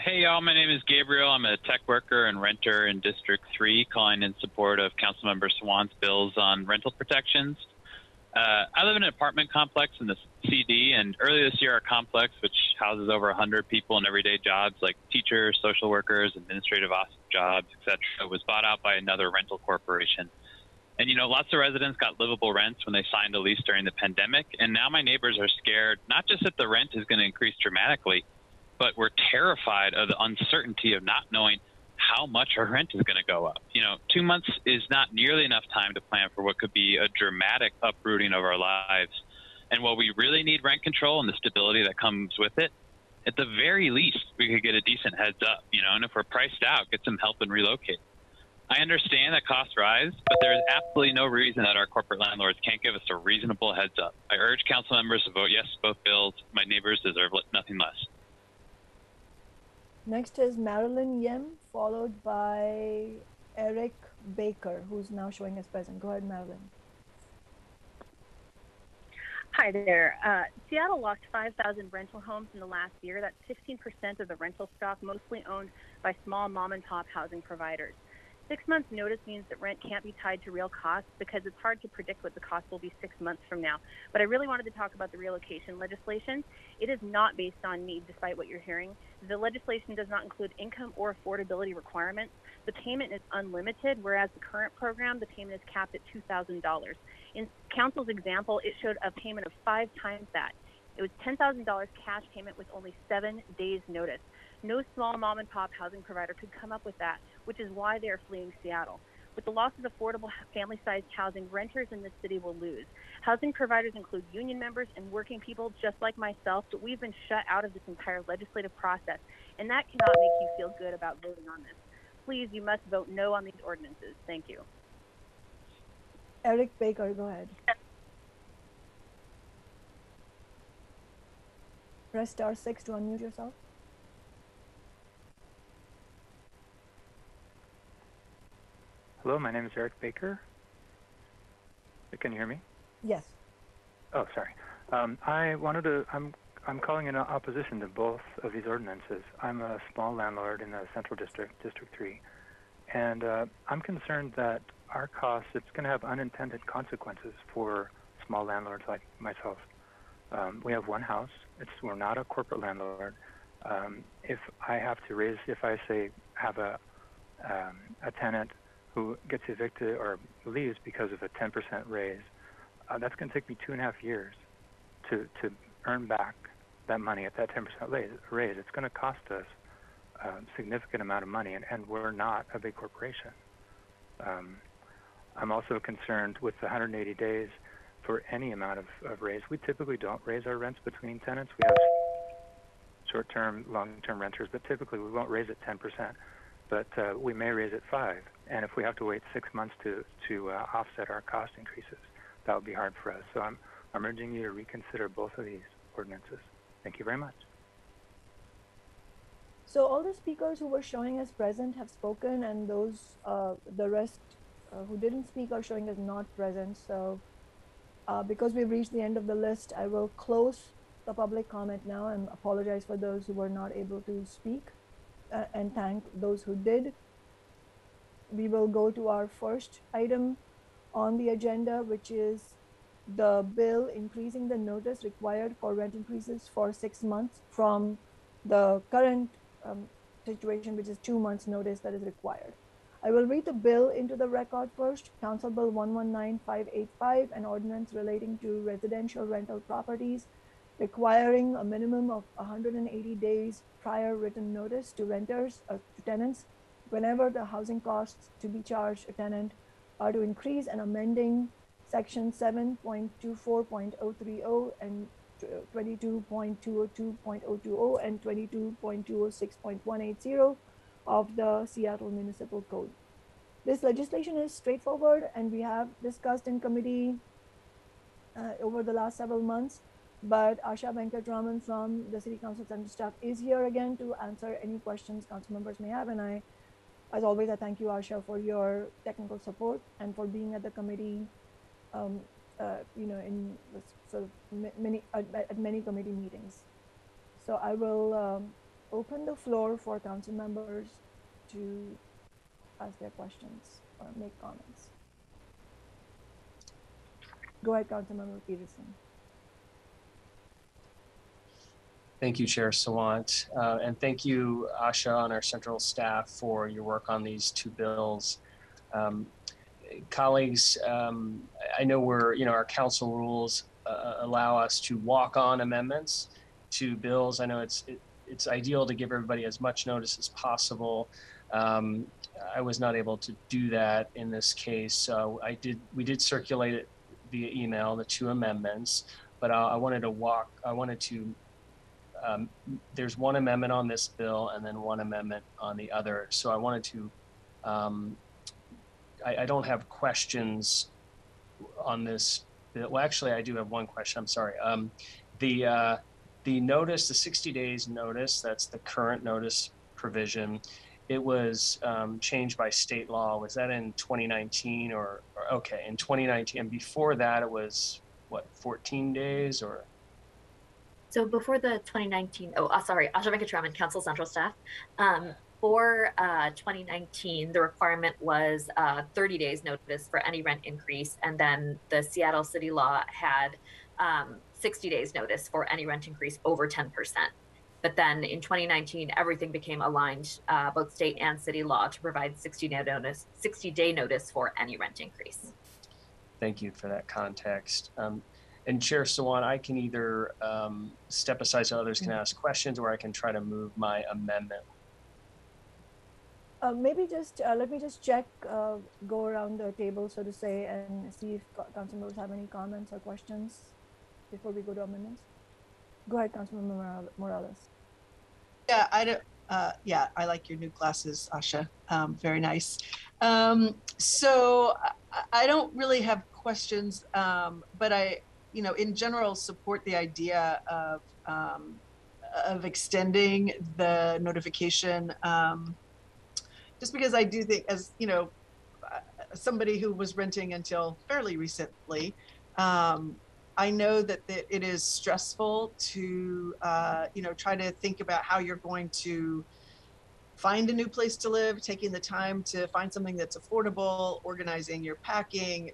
Hey y'all, my name is Gabriel. I'm a tech worker and renter in District 3, calling in support of Councilmember Swan's bills on rental protections. I live in an apartment complex in the CD, and earlier this year our complex, which houses over 100 people in everyday jobs like teachers, social workers, administrative jobs, etc., was bought out by another rental corporation. And, you know, lots of residents got livable rents when they signed a lease during the pandemic, and now my neighbors are scared, not just that the rent is going to increase dramatically, but we're terrified of the uncertainty of not knowing how much our rent is going to go up. You know, 2 months is not nearly enough time to plan for what could be a dramatic uprooting of our lives. And while we really need rent control and the stability that comes with it, at the very least, we could get a decent heads up, you know, and if we're priced out, get some help and relocate. I understand that costs rise, but there is absolutely no reason that our corporate landlords can't give us a reasonable heads up. I urge council members to vote yes to both bills. My neighbors deserve nothing less. Next is Marilyn Yem, followed by Eric Baker, who's now showing as present. Go ahead, Marilyn. Hi there. Seattle lost 5,000 rental homes in the last year. That's 15% of the rental stock, mostly owned by small mom-and-pop housing providers. 6 months notice means that rent can't be tied to real costs because it's hard to predict what the cost will be 6 months from now. But I really wanted to talk about the relocation legislation. It is not based on need, despite what you're hearing. The legislation does not include income or affordability requirements. The payment is unlimited, whereas the current program, the payment is capped at $2,000. In council's example, it showed a payment of 5 times that. It was $10,000 cash payment with only 7 days notice. No small mom and pop housing provider could come up with that, which is why they are fleeing Seattle. With the loss of affordable family-sized housing, renters in this city will lose. Housing providers include union members and working people just like myself, but we've been shut out of this entire legislative process, and that cannot make you feel good about voting on this. Please, you must vote no on these ordinances. Thank you. Eric Baker, go ahead. Press *6 to unmute yourself. Hello, my name is Eric Baker. Can you hear me? Yes. Oh, sorry. I'm calling in opposition to both of these ordinances. I'm a small landlord in the Central District, District 3, and I'm concerned that our costs, it's going to have unintended consequences for small landlords like myself. We have one house. We're not a corporate landlord. If I have a tenant who gets evicted or leaves because of a 10% raise, that's going to take me 2.5 years to earn back that money at that 10% raise. It's going to cost us a significant amount of money, and we're not a big corporation. I'm also concerned with the 180 days for any amount of raise. We typically don't raise our rents between tenants. We have short-term, long-term renters, but typically we won't raise it 10%. But we may raise it 5%. And if we have to wait 6 months to offset our cost increases, that would be hard for us. So I'm urging you to reconsider both of these ordinances. Thank you very much. So all the speakers who were showing as present have spoken, and those the rest who didn't speak are showing as not present. So because we've reached the end of the list, I will close the public comment now and apologize for those who were not able to speak and thank those who did. We will go to our first item on the agenda, which is the bill increasing the notice required for rent increases for 6 months from the current situation, which is 2 months notice that is required. I will read the bill into the record first. Council Bill 119585, an ordinance relating to residential rental properties requiring a minimum of 180 days prior written notice to renters or to tenants whenever the housing costs to be charged a tenant are to increase, and amending section 7.24.030 and 22.202.020 and 22.206.180 of the Seattle Municipal Code. This legislation is straightforward, and we have discussed in committee over the last several months, but Asha Venkatraman from the City Council Center staff is here again to answer any questions council members may have. And as always, I thank you, Asha, for your technical support and for being at the committee, in sort of many committee meetings. So I will open the floor for council members to ask their questions or make comments. Go ahead, Councilmember Peterson. Thank you, Chair Sawant, and thank you, Asha, and our central staff for your work on these two bills. Colleagues, I know our council rules allow us to walk on amendments to bills. I know it's ideal to give everybody as much notice as possible. I was not able to do that in this case, so we did circulate it via email, the two amendments, but there's one amendment on this bill and then one amendment on the other. So I wanted to, I don't have questions on this bill. Well, actually I do have one question, I'm sorry. The notice, the 60 days notice, that's the current notice provision. It was changed by state law. Was that in 2019 or okay, in 2019, and before that it was what, 14 days or? So before the 2019, sorry, Asha Venkatraman, Council Central Staff. For 2019, the requirement was 30 days notice for any rent increase, and then the Seattle City Law had 60 days notice for any rent increase over 10%. But then in 2019, everything became aligned, both state and city law, to provide 60-day notice for any rent increase. Thank you for that context. And Chair Sawant, I can either step aside so others can ask questions, or I can try to move my amendment. Maybe just let me just check, go around the table, so to say, and see if council members have any comments or questions before we go to amendments. Go ahead, Councilmember Morales. Yeah, I like your new glasses, Asha. Very nice. So I don't really have questions, but I, in general, support the idea of extending the notification. Just because I do think, as somebody who was renting until fairly recently, I know that it is stressful to, try to think about how you're going to find a new place to live, taking the time to find something that's affordable, organizing your packing,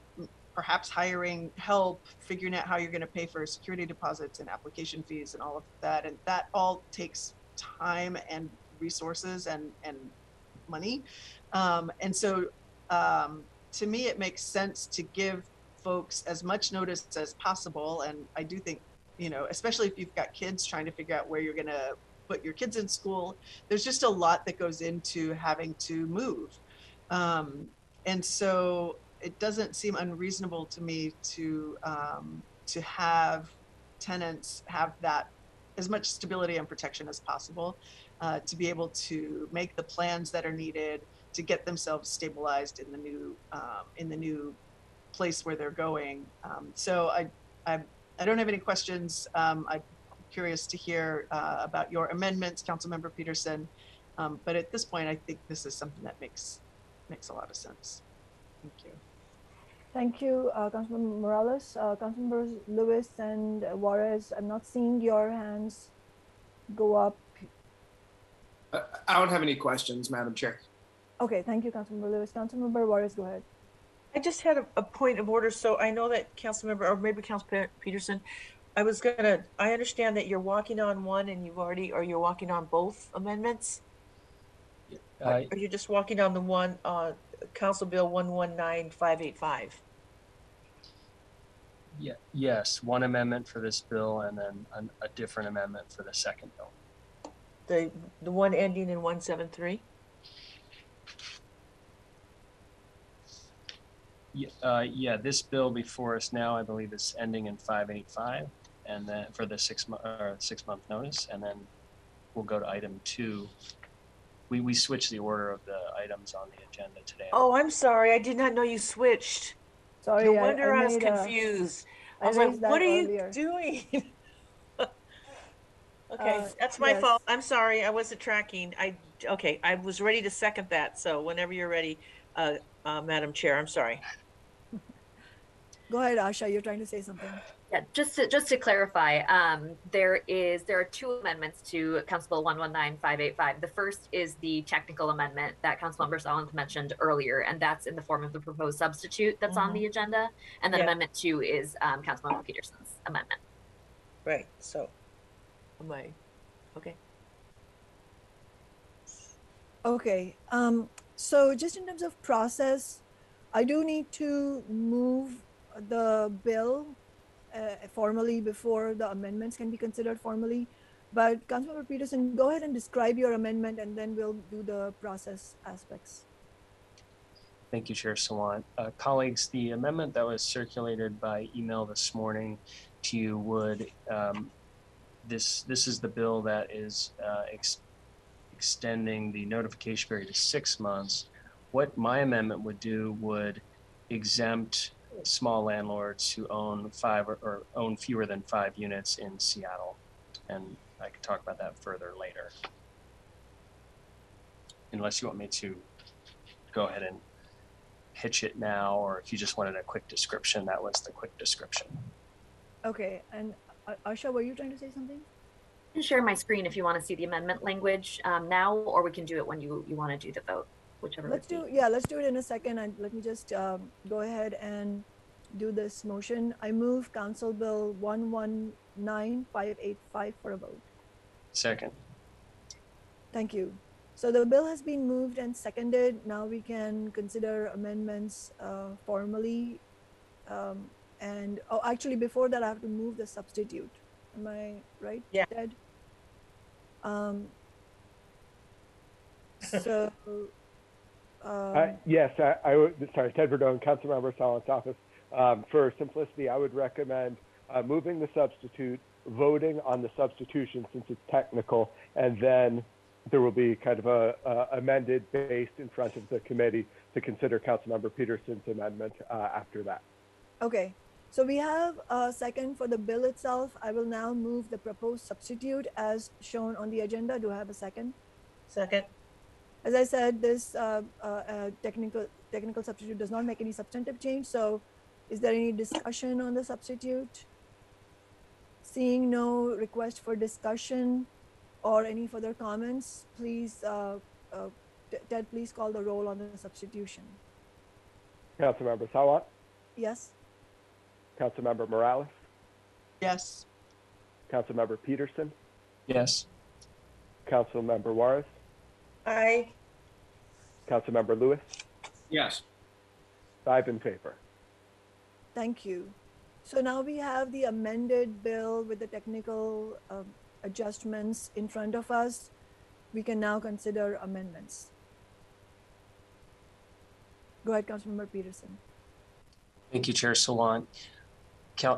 perhaps hiring help, figuring out how you're going to pay for security deposits and application fees and all of that. And that all takes time and resources and money. And so to me, it makes sense to give folks as much notice as possible. And I do think, especially if you've got kids trying to figure out where you're going to put your kids in school, there's just a lot that goes into having to move. And so it doesn't seem unreasonable to me to have tenants have that as much stability and protection as possible, to be able to make the plans that are needed to get themselves stabilized in the new place where they're going. So I don't have any questions. I'm curious to hear about your amendments, Councilmember Peterson. But at this point, I think this is something that makes a lot of sense. Thank you. Thank you, Councilmember Morales. Councilmembers Lewis and Juarez, I'm not seeing your hands go up. I don't have any questions, Madam Chair. Okay, thank you, Councilmember Lewis. Councilmember Juarez, go ahead. I just had a point of order. So I know that Councilmember, or maybe Councilmember Peterson, I understand that you're walking on one and you're walking on both amendments. Are you just walking down the one, Council Bill 119585? Yeah, yes, one amendment for this bill and then a different amendment for the second bill. The one ending in 173? Yeah, this bill before us now, I believe, is ending in 585, and then for the 6 month notice, and then we'll go to item 2. We switched the order of the items on the agenda today. Oh, I'm sorry. I did not know you switched. Sorry, No wonder I was made confused. I I was like, raised that what are earlier. you doing? Okay, that's my yes. fault. I'm sorry. I wasn't tracking. Okay, I was ready to second that. So whenever you're ready, Madam Chair, I'm sorry. Go ahead, Asha. You're trying to say something. Yeah, just to clarify, there are 2 amendments to Council Bill 119585. The first is the technical amendment that Councilmember Sawant mentioned earlier, and that's in the form of the proposed substitute that's on the agenda. And then Amendment 2 is Councilmember Peterson's amendment. Right. So, okay. Okay. So just in terms of process, I do need to move the bill formally before the amendments can be considered formally. But Councilmember Peterson, go ahead and describe your amendment and then we'll do the process aspects. Thank you, Chair Sawant. Colleagues, the amendment that was circulated by email this morning to you would, this is the bill that is extending the notification period to 6 months. What my amendment would do would exempt small landlords who own 5 or own fewer than 5 units in Seattle. And I can talk about that further later. Unless you want me to go ahead and pitch it now, or if you just wanted a quick description, that was the quick description. Okay, and Asha, were you trying to say something? I can share my screen if you want to see the amendment language now, or we can do it when you want to do the vote, whichever. Let's do it in a second, and let me just go ahead and do this motion. I move Council Bill 119585 for a vote. Second. Thank you. So the bill has been moved and seconded. Now we can consider amendments formally. And actually, before that, I have to move the substitute. Am I right, Ted? So, yes, I would. Sorry, Ted Verdone, Councilmember Sawant's office. For simplicity, I would recommend moving the substitute, voting on the substitution since it's technical, and then there will be kind of a amended based in front of the committee to consider Councilmember Peterson's amendment after that. Okay. So we have a second for the bill itself. I will now move the proposed substitute as shown on the agenda. Do I have a second? Second. As I said, this technical substitute does not make any substantive change. So is there any discussion on the substitute? Seeing no request for discussion or any further comments, please, Ted, please call the roll on the substitution. Councilmember Sawant? Yes. Councilmember Morales? Yes. Councilmember Peterson? Yes. Councilmember Juarez? Aye. Councilmember Lewis? Yes. 5 in favor. Thank you. So now we have the amended bill with the technical adjustments in front of us. We can now consider amendments. Go ahead, Councilmember Peterson. Thank you, Chair Sawant.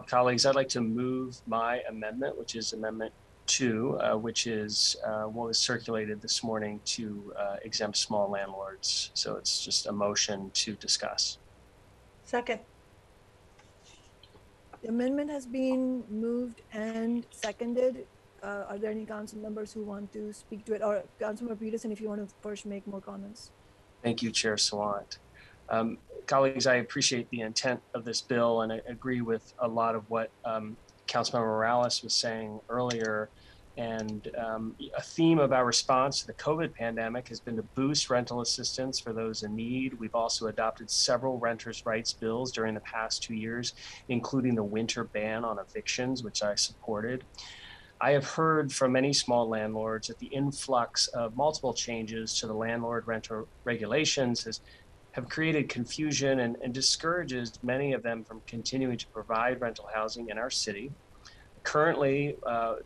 Colleagues, I'd like to move my amendment, which is Amendment 2, which is what was circulated this morning to exempt small landlords. So it's just a motion to discuss. Second. The amendment has been moved and seconded. Are there any council members who want to speak to it? Or Councilmember Peterson, if you want to first make more comments. Thank you, Chair Sawant. Colleagues, I appreciate the intent of this bill, and I agree with a lot of what Councilmember Morales was saying earlier. And a theme of our response to the COVID pandemic has been to boost rental assistance for those in need. We've also adopted several renters' rights bills during the past 2 years, including the winter ban on evictions, which I supported. I have heard from many small landlords that the influx of multiple changes to the landlord-renter regulations have created confusion and discourages many of them from continuing to provide rental housing in our city. Currently,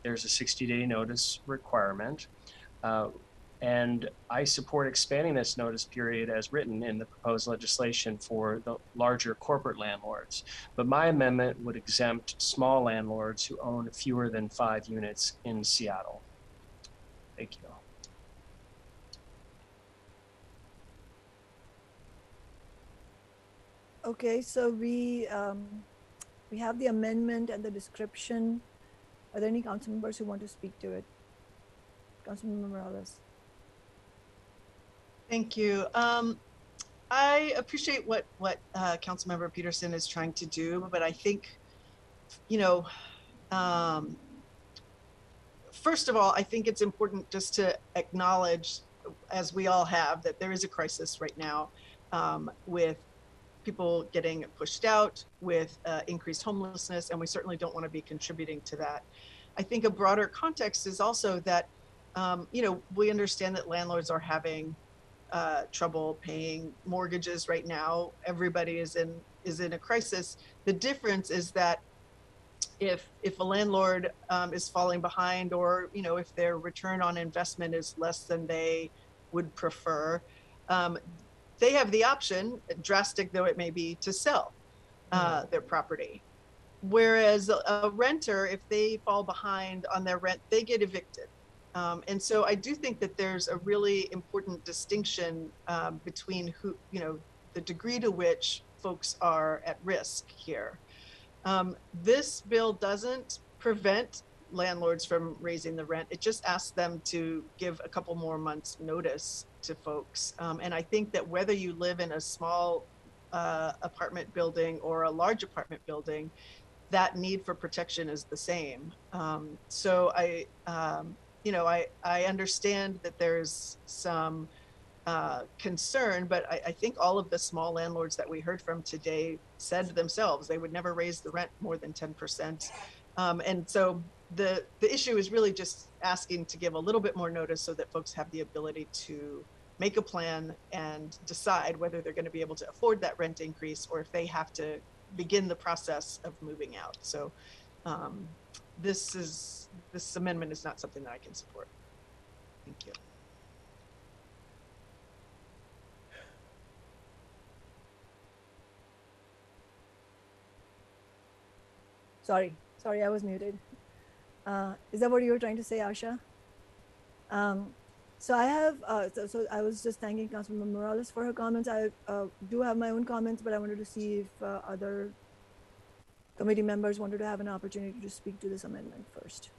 there's a 60-day notice requirement, and I support expanding this notice period as written in the proposed legislation for the larger corporate landlords. But my amendment would exempt small landlords who own fewer than 5 units in Seattle. Thank you. Okay, so we have the amendment and the description. Are there any council members who want to speak to it? Councilmember Morales. Thank you. I appreciate what Councilmember Peterson is trying to do, but I think, you know, first of all, I think it's important just to acknowledge, as we all have, that there is a crisis right now with people getting pushed out, with increased homelessness, and we certainly don't want to be contributing to that. I think a broader context is also that, you know, we understand that landlords are having trouble paying mortgages right now. Everybody is in a crisis. The difference is that if a landlord is falling behind, or, you know, if their return on investment is less than they would prefer, they have the option, drastic though it may be, to sell their property. Whereas a renter, if they fall behind on their rent, they get evicted. And so I do think that there's a really important distinction between who, you know, the degree to which folks are at risk here. This bill doesn't prevent landlords from raising the rent. It just asks them to give a couple more months notice to folks. And I think that whether you live in a small apartment building or a large apartment building, that need for protection is the same. So you know, I understand that there's some concern, but I think all of the small landlords that we heard from today said themselves they would never raise the rent more than 10%. And so the issue is really just asking to give a little bit more notice so that folks have the ability to make a plan and decide whether they're going to be able to afford that rent increase, or if they have to begin the process of moving out. So this amendment is not something that I can support. Thank you. Sorry, I was muted. Is that what you were trying to say, Asha? So I have, so I was just thanking Councilmember Morales for her comments. I do have my own comments, but I wanted to see if other committee members wanted to have an opportunity to speak to this amendment first.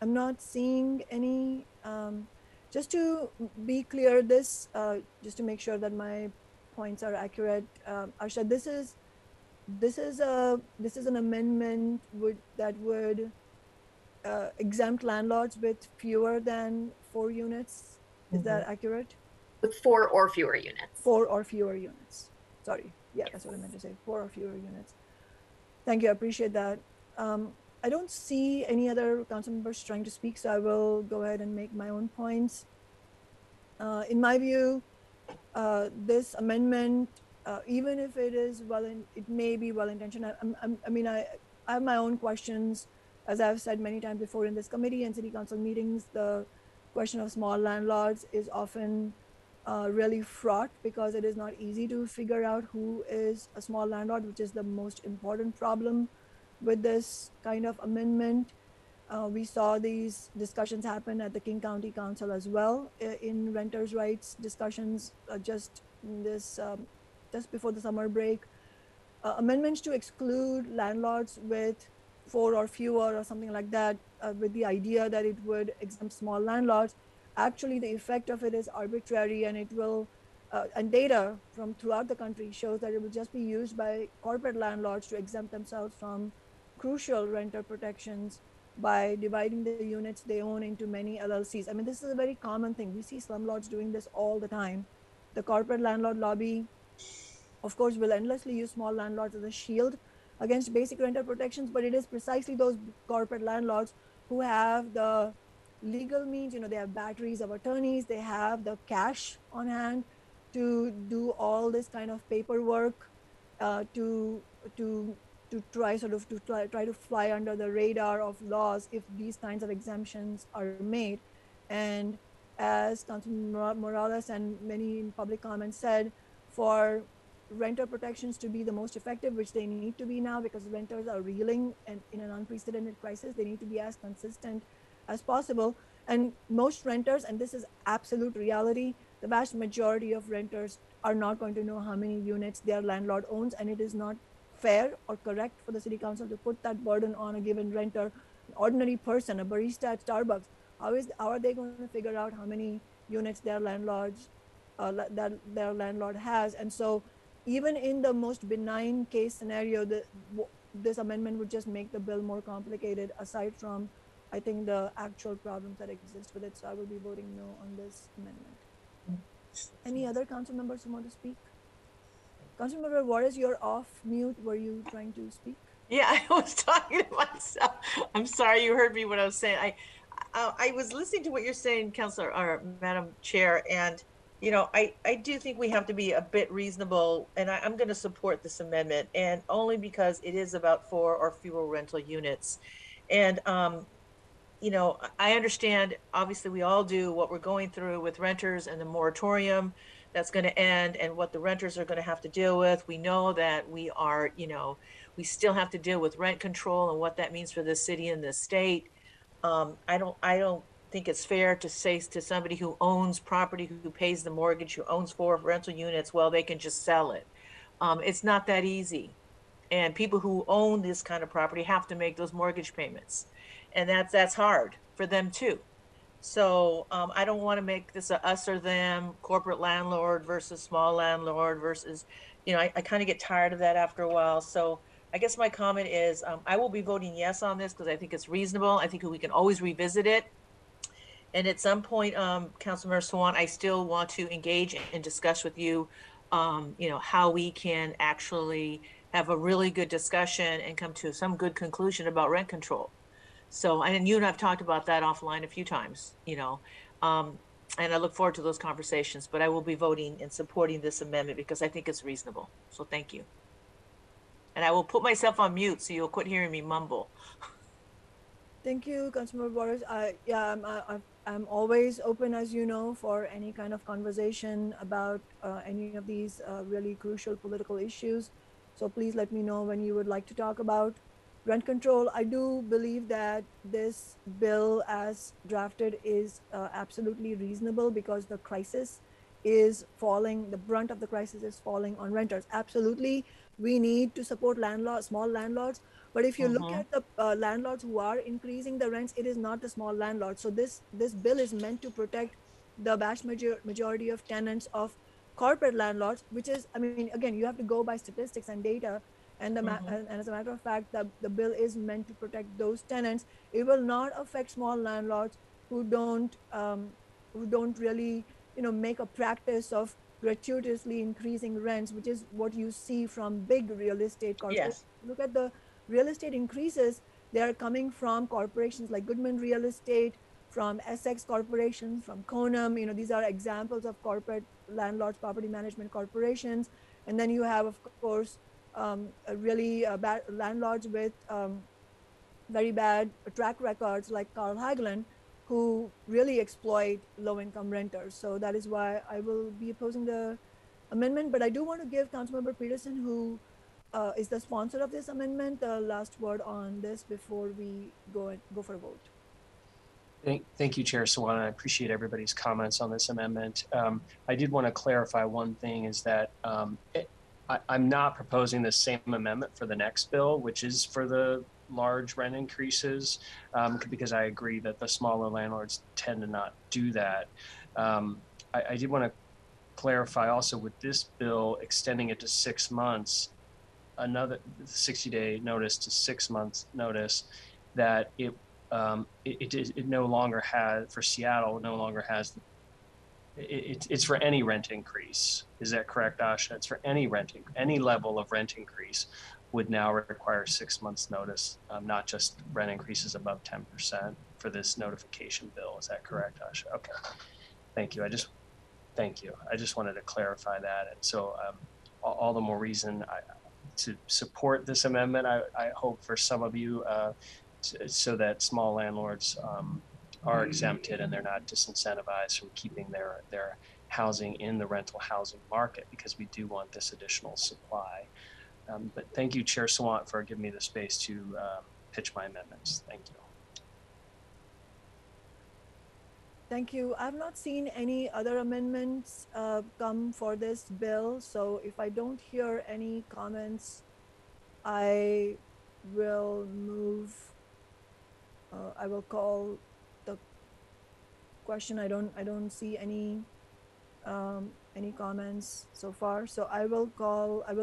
I'm not seeing any. Just to be clear, this just to make sure that my points are accurate, Asha, this is an amendment that would exempt landlords with fewer than 4 units. Is that accurate? With 4 or fewer units. 4 or fewer units. Sorry. Yeah, that's what I meant to say. 4 or fewer units. Thank you. I appreciate that. I don't see any other council members trying to speak, so I will go ahead and make my own points. In my view, this amendment, even if it is it may be well-intentioned. I mean, I have my own questions. As I've said many times before in this committee and city council meetings, the question of small landlords is often really fraught because it is not easy to figure out who is a small landlord, which is the most important problem with this kind of amendment. We saw these discussions happen at the King County Council as well in renters' rights discussions just before the summer break. Amendments to exclude landlords with 4 or fewer or something like that, with the idea that it would exempt small landlords. Actually, the effect of it is arbitrary, and it will, and data from throughout the country shows that it will just be used by corporate landlords to exempt themselves from crucial renter protections by dividing the units they own into many LLCs. I mean, this is a very common thing. We see slumlords doing this all the time. The corporate landlord lobby, of course, will endlessly use small landlords as a shield against basic renter protections, but it is precisely those corporate landlords who have the legal means, they have batteries of attorneys, they have the cash on hand to do all this kind of paperwork, to try to fly under the radar of laws if these kinds of exemptions are made. And as Councilman Morales and many in public comments said, for renter protections to be the most effective, which they need to be now because renters are reeling and in an unprecedented crisis, they need to be as consistent as possible. And most renters, and this is absolute reality, the vast majority of renters are not going to know how many units their landlord owns, and it is not fair or correct for the city council to put that burden on a given renter, an ordinary person, a barista at Starbucks. How are they going to figure out how many units their that their landlord has? And so even in the most benign case scenario, this amendment would just make the bill more complicated, aside from, I think, the actual problems that exist with it. So I will be voting no on this amendment. Any other council members who want to speak? Councilmember Juarez, you're off mute. Were you trying to speak? Yeah, I was talking to myself. I'm sorry, you heard me what I was saying. I was listening to what you're saying, Councilor or Madam Chair, and I do think we have to be a bit reasonable, and I'm going to support this amendment, and only because it is about 4 or fewer rental units. And I understand, obviously we all do, what we're going through with renters and the moratorium that's going to end and what the renters are going to have to deal with. We know that we still have to deal with rent control and what that means for the city and the state. I don't think it's fair to say to somebody who owns property, who pays the mortgage, who owns 4 rental units, well, they can just sell it. It's not that easy. And people who own this kind of property have to make those mortgage payments. And that's hard for them too. So I don't want to make this a us or them, corporate landlord versus small landlord versus, I kind of get tired of that after a while. So I guess my comment is I will be voting yes on this because I think it's reasonable. I think we can always revisit it. And at some point, Councilmember Sawant, I still want to engage and discuss with you, how we can actually have a really good discussion and come to some good conclusion about rent control. So, and you and I've talked about that offline a few times, and I look forward to those conversations, but I will be voting and supporting this amendment because I think it's reasonable. So thank you. And I will put myself on mute so you'll quit hearing me mumble. Thank you, Councilmember Boris. I'm always open, as you know, for any kind of conversation about any of these really crucial political issues. So please let me know when you would like to talk about rent control. I do believe that this bill as drafted is absolutely reasonable because the crisis is falling, the brunt of the crisis is falling on renters. Absolutely, we need to support landlords, small landlords. But if you look at the landlords who are increasing the rents, it is not the small landlords. So this bill is meant to protect the vast majority of tenants of corporate landlords, which is, I mean, again, you have to go by statistics and data. And, and as a matter of fact, the bill is meant to protect those tenants. It will not affect small landlords who don't really, make a practice of gratuitously increasing rents, which is what you see from big real estate corporations. Yes. Look at the real estate increases. They are coming from corporations like Goodman Real Estate, from Essex Corporations, from Conum. These are examples of corporate landlords, property management corporations. And then you have, of course, really bad landlords with very bad track records like Carl Hagelin, who really exploit low-income renters. So that is why I will be opposing the amendment. But I do want to give Councilmember Peterson, who is the sponsor of this amendment, the last word on this before we go for a vote. Thank you, Chair Sawant. I appreciate everybody's comments on this amendment. I did want to clarify one thing, is that I'm not proposing the same amendment for the next bill, which is for the large rent increases, because I agree that the smaller landlords tend to not do that. I did want to clarify also with this bill, extending it to 6 months, another 60-day notice to 6 months notice, that it no longer has, for Seattle, no longer has, it's for any rent increase. Is that correct, Asha? It's for any level of rent increase. would now require 6 months notice, not just rent increases above 10% for this notification bill. Is that correct, Asha? Okay, thank you. Thank you. I just wanted to clarify that. And so all the more reason to support this amendment. I hope for some of you so that small landlords are exempted and they're not disincentivized from keeping their housing in the rental housing market, because we do want this additional supply. But thank you, Chair Sawant, for giving me the space to pitch my amendments. Thank you. Thank you. I've not seen any other amendments come for this bill. So if I don't hear any comments, I will move. I will call the question. I don't see any comments so far. So I will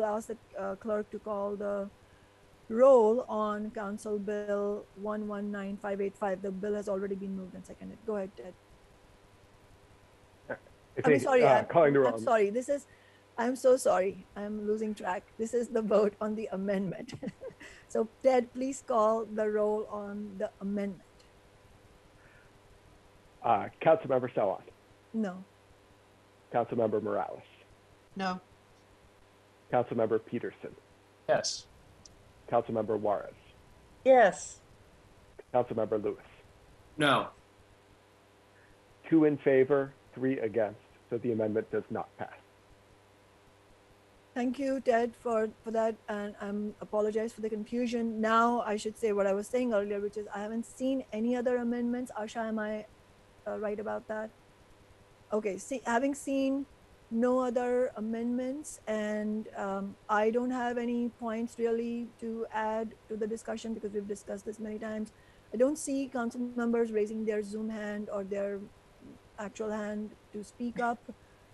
ask the clerk to call the roll on Council Bill 119585. The bill has already been moved and seconded. Go ahead, Ted. I'm sorry. Calling the roll. I'm sorry. I'm so sorry. I'm losing track. This is the vote on the amendment. So Ted, please call the roll on the amendment. Councilmember Sawant. No. Councilmember Morales. No. Councilmember Peterson. Yes. Councilmember Juarez. Yes. Councilmember Lewis. No. 2 in favor, 3 against. So the amendment does not pass. Thank you, Ted, for that, and I apologize for the confusion. Now I should say what I was saying earlier, which is I haven't seen any other amendments. Asha, am I right about that? Okay, having seen no other amendments, and I don't have any points really to add to the discussion because we've discussed this many times. I don't see council members raising their Zoom hand or their actual hand to speak up.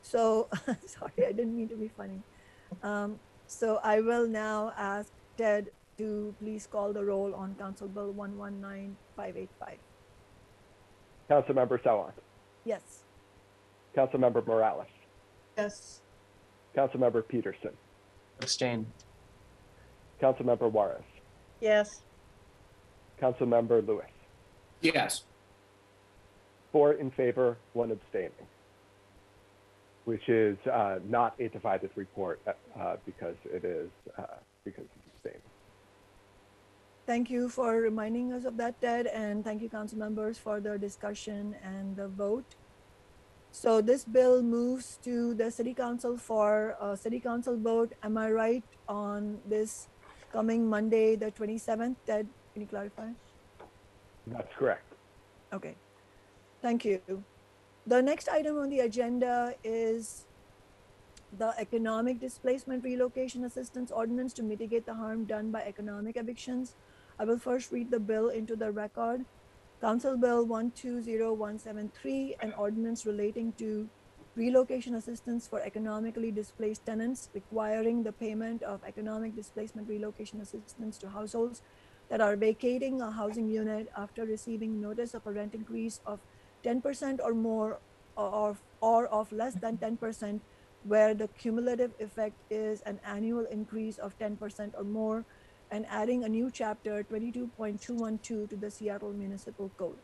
So sorry, I didn't mean to be funny. So I will now ask Ted to please call the roll on Council Bill 119585. Councilmember Sawant. Yes. Councilmember Morales. Yes. Councilmember Peterson. Abstain. Councilmember Juarez. Yes. Councilmember Lewis. Yes. 4 in favor, 1 abstaining, which is not a divided report because it's abstaining. Thank you for reminding us of that, Ted, and thank you, council members, for the discussion and the vote. So this bill moves to the city council for a city council vote. Am I right on this coming Monday, the 27th? Ted, can you clarify? That's correct. Okay, thank you. The next item on the agenda is the Economic Displacement Relocation Assistance Ordinance to mitigate the harm done by economic evictions. I will first read the bill into the record. Council Bill 120173, an ordinance relating to relocation assistance for economically displaced tenants, requiring the payment of economic displacement relocation assistance to households that are vacating a housing unit after receiving notice of a rent increase of 10% or more, or of less than 10%, where the cumulative effect is an annual increase of 10% or more, and adding a new chapter 22.212 to the Seattle Municipal Code.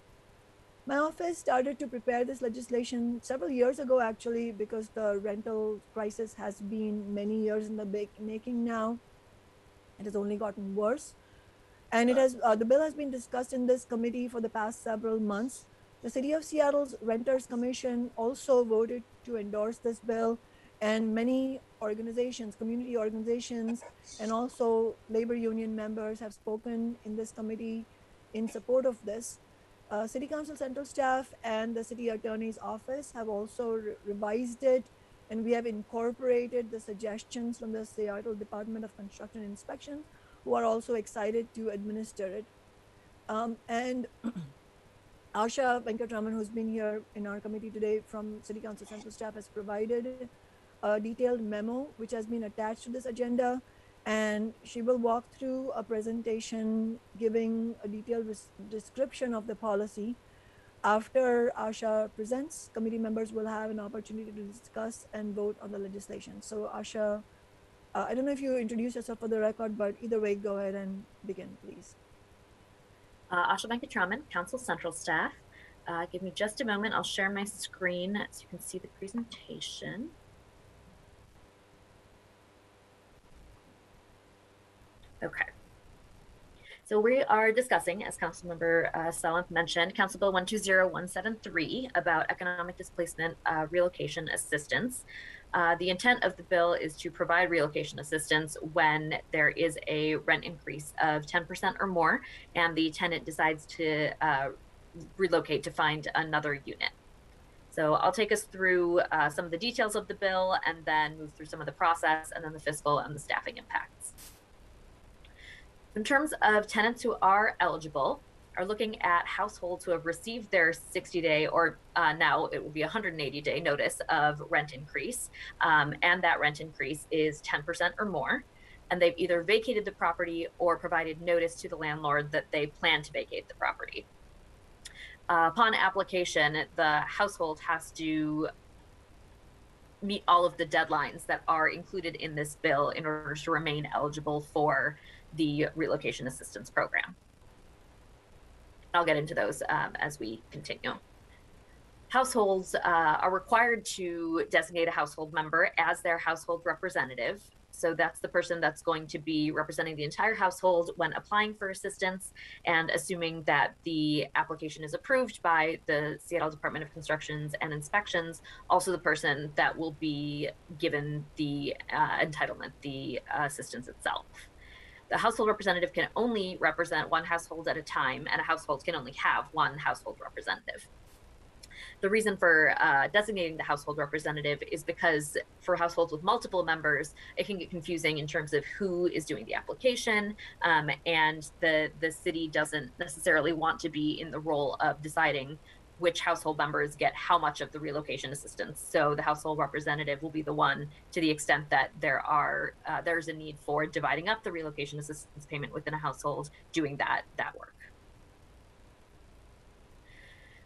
My office started to prepare this legislation several years ago, actually, because the rental crisis has been many years in the making now. It has only gotten worse. And it has the bill has been discussed in this committee for the past several months. The City of Seattle's Renters Commission also voted to endorse this bill, and many organizations, community organizations, and also labor union members have spoken in this committee in support of this. City Council Central staff and the City Attorney's Office have also revised it, and we have incorporated the suggestions from the Seattle Department of Construction and Inspection, who are also excited to administer it. And Asha Venkatraman, who's been here in our committee today from City Council Central staff, has provided a detailed memo which has been attached to this agenda, and she will walk through a presentation giving a detailed description of the policy. After Asha presents, committee members will have an opportunity to discuss and vote on the legislation. So Asha, I don't know if you introduced yourself for the record, but either way, go ahead and begin, please. Asha Venkatraman, Council Central staff. Give me just a moment. I'll share my screen so you can see the presentation. Okay. So we are discussing, as Councilmember Sawant mentioned, Council Bill 120173 about economic displacement relocation assistance. The intent of the bill is to provide relocation assistance when there is a rent increase of 10% or more, and the tenant decides to relocate to find another unit. So I'll take us through some of the details of the bill and then move through some of the process and then the fiscal and the staffing impacts. In terms of tenants who are eligible, are looking at households who have received their 60-day or now it will be 180-day notice of rent increase, and that rent increase is 10% or more, and they've either vacated the property or provided notice to the landlord that they plan to vacate the property. Upon application, the household has to meet all of the deadlines that are included in this bill in order to remain eligible for the relocation assistance program. I'll get into those as we continue. Households are required to designate a household member as their household representative. So that's the person that's going to be representing the entire household when applying for assistance, and assuming that the application is approved by the Seattle Department of Constructions and Inspections, also the person that will be given the entitlement, the assistance itself. The household representative can only represent one household at a time, and a household can only have one household representative. The reason for designating the household representative is because for households with multiple members, it can get confusing in terms of who is doing the application, and the city doesn't necessarily want to be in the role of deciding which household members get how much of the relocation assistance. So the household representative will be the one, to the extent that there's a need for dividing up the relocation assistance payment within a household, doing that work.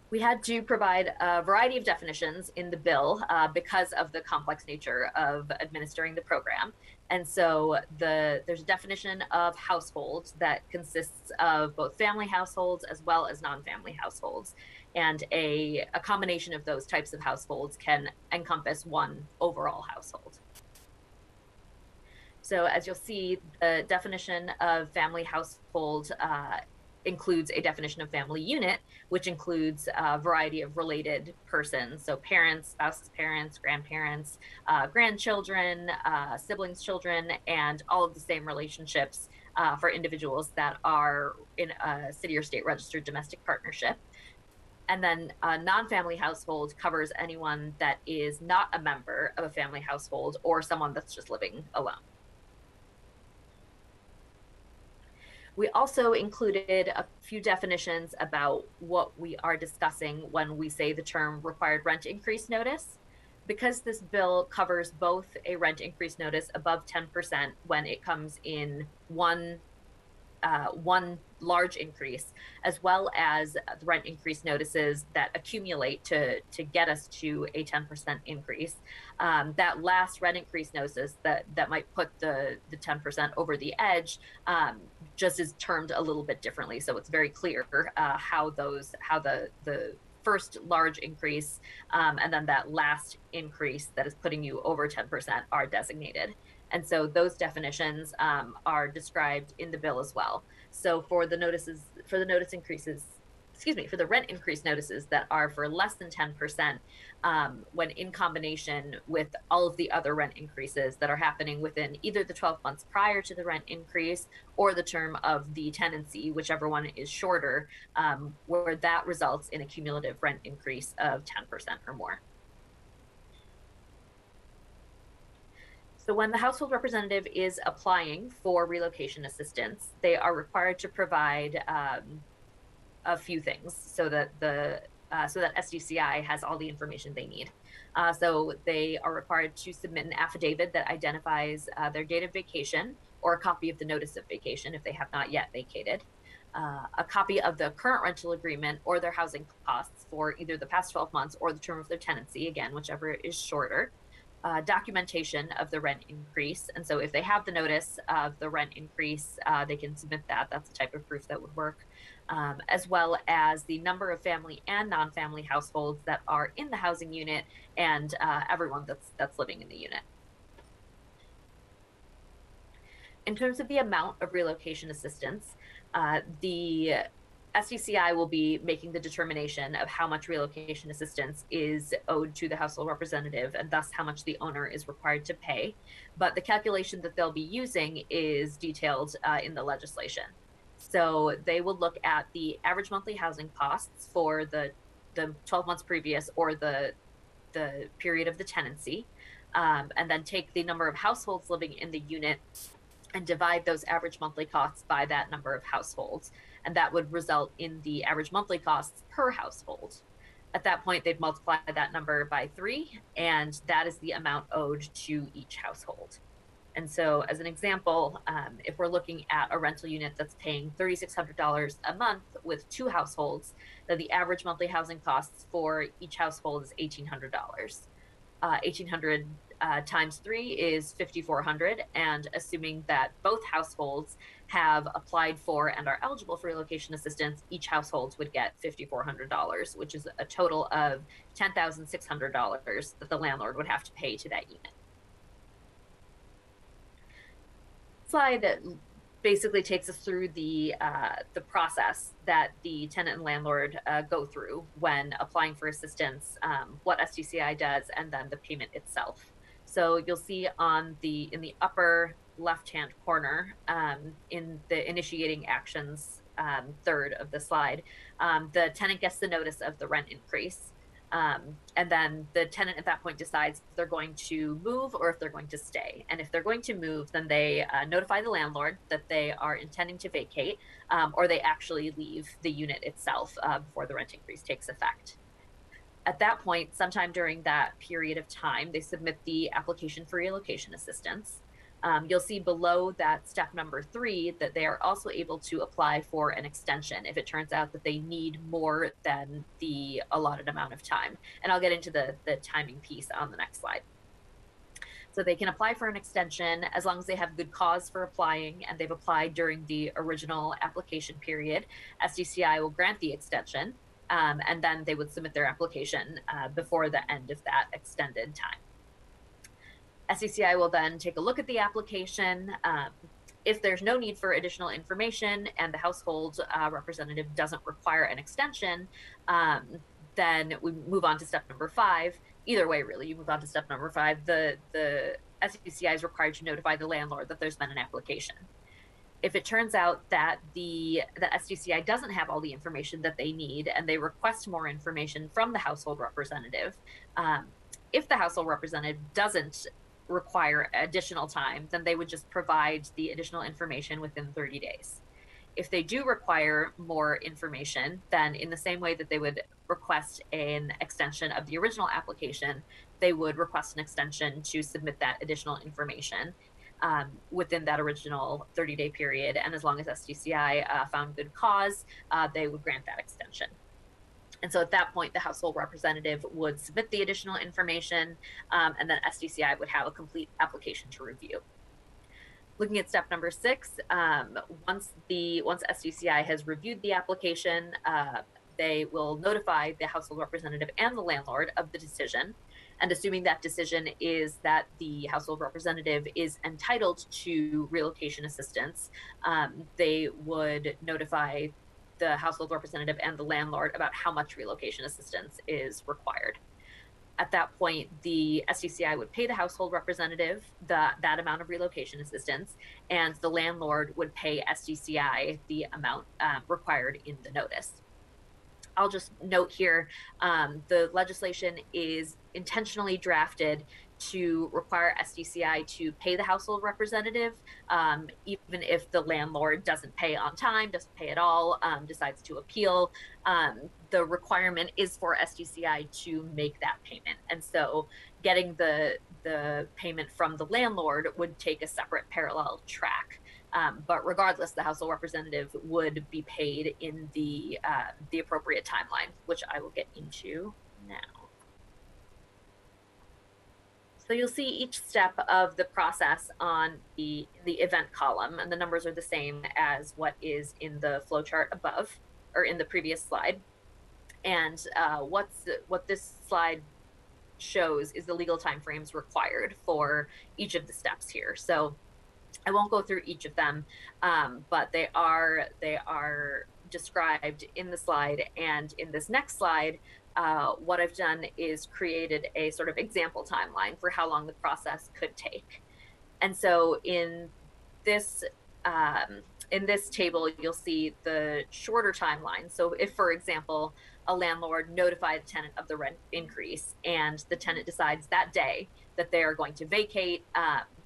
We had to provide a variety of definitions in the bill because of the complex nature of administering the program. And so there's a definition of households that consists of both family households as well as non-family households. And a combination of those types of households can encompass one overall household. So as you'll see, the definition of family household includes a definition of family unit, which includes a variety of related persons. So parents, spouses, parents, grandparents, grandchildren, siblings, children, and all of the same relationships for individuals that are in a city or state registered domestic partnership. And then a non-family household covers anyone that is not a member of a family household or someone that's just living alone. We also included a few definitions about what we are discussing when we say the term required rent increase notice. Because this bill covers both a rent increase notice above 10% when it comes in one large increase, as well as the rent increase notices that accumulate to get us to a 10% increase. That last rent increase notice that might put the 10% over the edge just is termed a little bit differently. So it's very clear how the first large increase and then that last increase that is putting you over 10% are designated. And so those definitions are described in the bill as well. So for the rent increase notices that are for less than 10%, when in combination with all of the other rent increases that are happening within either the 12 months prior to the rent increase or the term of the tenancy, whichever one is shorter, where that results in a cumulative rent increase of 10% or more. So when the household representative is applying for relocation assistance, they are required to provide a few things so that SDCI has all the information they need. So they are required to submit an affidavit that identifies their date of vacation or a copy of the notice of vacation if they have not yet vacated, a copy of the current rental agreement or their housing costs for either the past 12 months or the term of their tenancy, again, whichever is shorter, documentation of the rent increase. And so if they have the notice of the rent increase, they can submit that. That's the type of proof that would work. As well as the number of family and non-family households that are in the housing unit and everyone that's living in the unit. In terms of the amount of relocation assistance, the SDCI will be making the determination of how much relocation assistance is owed to the household representative and thus how much the owner is required to pay. But the calculation that they'll be using is detailed in the legislation. So they will look at the average monthly housing costs for the 12 months previous or the period of the tenancy, and then take the number of households living in the unit and divide those average monthly costs by that number of households. And that would result in the average monthly costs per household. At that point, they'd multiply that number by 3, and that is the amount owed to each household. And so as an example, if we're looking at a rental unit that's paying $3,600 a month with 2 households, then the average monthly housing costs for each household is $1,800. 1,800 times 3 is 5,400, and assuming that both households have applied for and are eligible for relocation assistance, each household would get $5,400, which is a total of $10,600 that the landlord would have to pay to that unit. Slide basically takes us through the process that the tenant and landlord go through when applying for assistance, what SDCI does, and then the payment itself. So you'll see in the upper left-hand corner, in the initiating actions third of the slide, the tenant gets the notice of the rent increase. And then the tenant at that point decides if they're going to move or if they're going to stay. And if they're going to move, then they notify the landlord that they are intending to vacate, or they actually leave the unit itself before the rent increase takes effect. At that point, sometime during that period of time, they submit the application for relocation assistance. You'll see below that step number 3 that they are also able to apply for an extension if it turns out that they need more than the allotted amount of time. And I'll get into the timing piece on the next slide. So they can apply for an extension as long as they have good cause for applying and they've applied during the original application period. SDCI will grant the extension, and then they would submit their application before the end of that extended time. SDCI will then take a look at the application. If there's no need for additional information and the household representative doesn't require an extension, then we move on to step number 5. Either way, really, you move on to step number 5. The SDCI is required to notify the landlord that there's been an application. If it turns out that the SDCI doesn't have all the information that they need and they request more information from the household representative, if the household representative doesn't require additional time, then they would just provide the additional information within 30 days. If they do require more information, then in the same way that they would request an extension of the original application, they would request an extension to submit that additional information within that original 30-day period. And as long as SDCI found good cause, they would grant that extension. And so at that point, the household representative would submit the additional information, and then SDCI would have a complete application to review. Looking at step number 6, once SDCI has reviewed the application, they will notify the household representative and the landlord of the decision. And assuming that decision is that the household representative is entitled to relocation assistance, they would notify the household representative and the landlord about how much relocation assistance is required. At that point, the SDCI would pay the household representative that amount of relocation assistance, and the landlord would pay SDCI the amount required in the notice. I'll just note here, the legislation is intentionally drafted to require SDCI to pay the household representative, even if the landlord doesn't pay on time, doesn't pay at all, decides to appeal. The requirement is for SDCI to make that payment. And so getting the payment from the landlord would take a separate parallel track. But regardless, the household representative would be paid in the appropriate timeline, which I will get into now. So you'll see each step of the process on the event column, and the numbers are the same as what is in the flow chart above, or in the previous slide. And what this slide shows is the legal timeframes required for each of the steps here. So I won't go through each of them, but they are described in the slide. And in this next slide, what I've done is created a sort of example timeline for how long the process could take. And so in this table, you'll see the shorter timeline. So if, for example, a landlord notified the tenant of the rent increase and the tenant decides that day that they are going to vacate,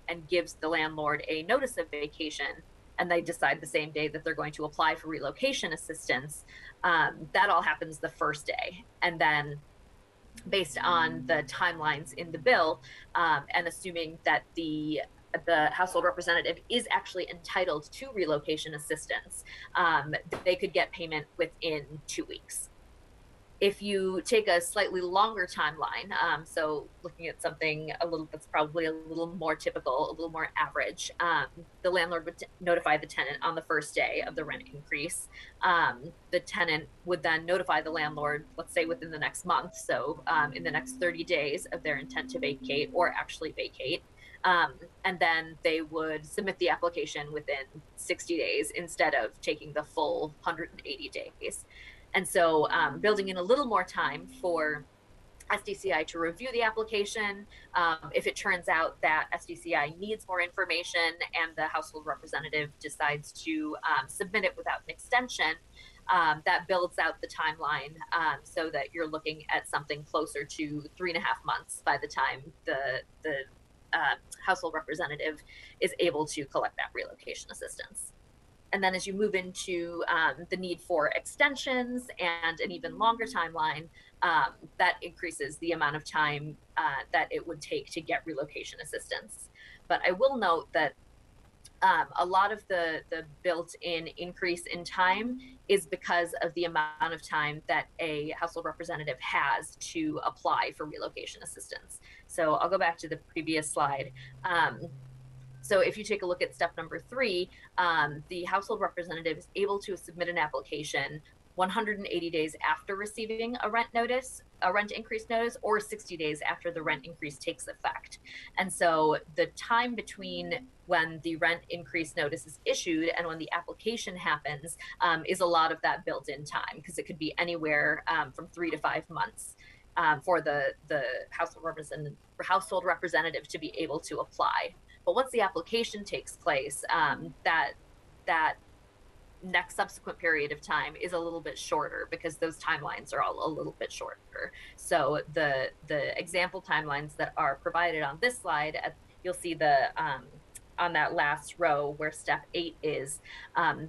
and gives the landlord a notice of vacation, and they decide the same day that they're going to apply for relocation assistance, that all happens the first day. And then based on the timelines in the bill, and assuming that the household representative is actually entitled to relocation assistance, they could get payment within 2 weeks. If you take a slightly longer timeline, so looking at something that's probably a little more typical, a little more average, the landlord would notify the tenant on the first day of the rent increase. The tenant would then notify the landlord, let's say within the next month, so in the next 30 days of their intent to vacate or actually vacate. And then they would submit the application within 60 days instead of taking the full 180 days. And so building in a little more time for SDCI to review the application. If it turns out that SDCI needs more information and the household representative decides to submit it without an extension, that builds out the timeline so that you're looking at something closer to 3.5 months by the time the household representative is able to collect that relocation assistance. And then as you move into the need for extensions and an even longer timeline, that increases the amount of time that it would take to get relocation assistance. But I will note that a lot of the built-in increase in time is because of the amount of time that a household representative has to apply for relocation assistance. So I'll go back to the previous slide. So if you take a look at step number 3, the household representative is able to submit an application 180 days after receiving a rent increase notice, or 60 days after the rent increase takes effect. And so the time between when the rent increase notice is issued and when the application happens is a lot of that built-in time, because it could be anywhere from 3 to 5 months for the household representative to be able to apply. But once the application takes place, that next subsequent period of time is a little bit shorter, because those timelines are all a little bit shorter. So the example timelines that are provided on this slide, you'll see on that last row where step 8 is,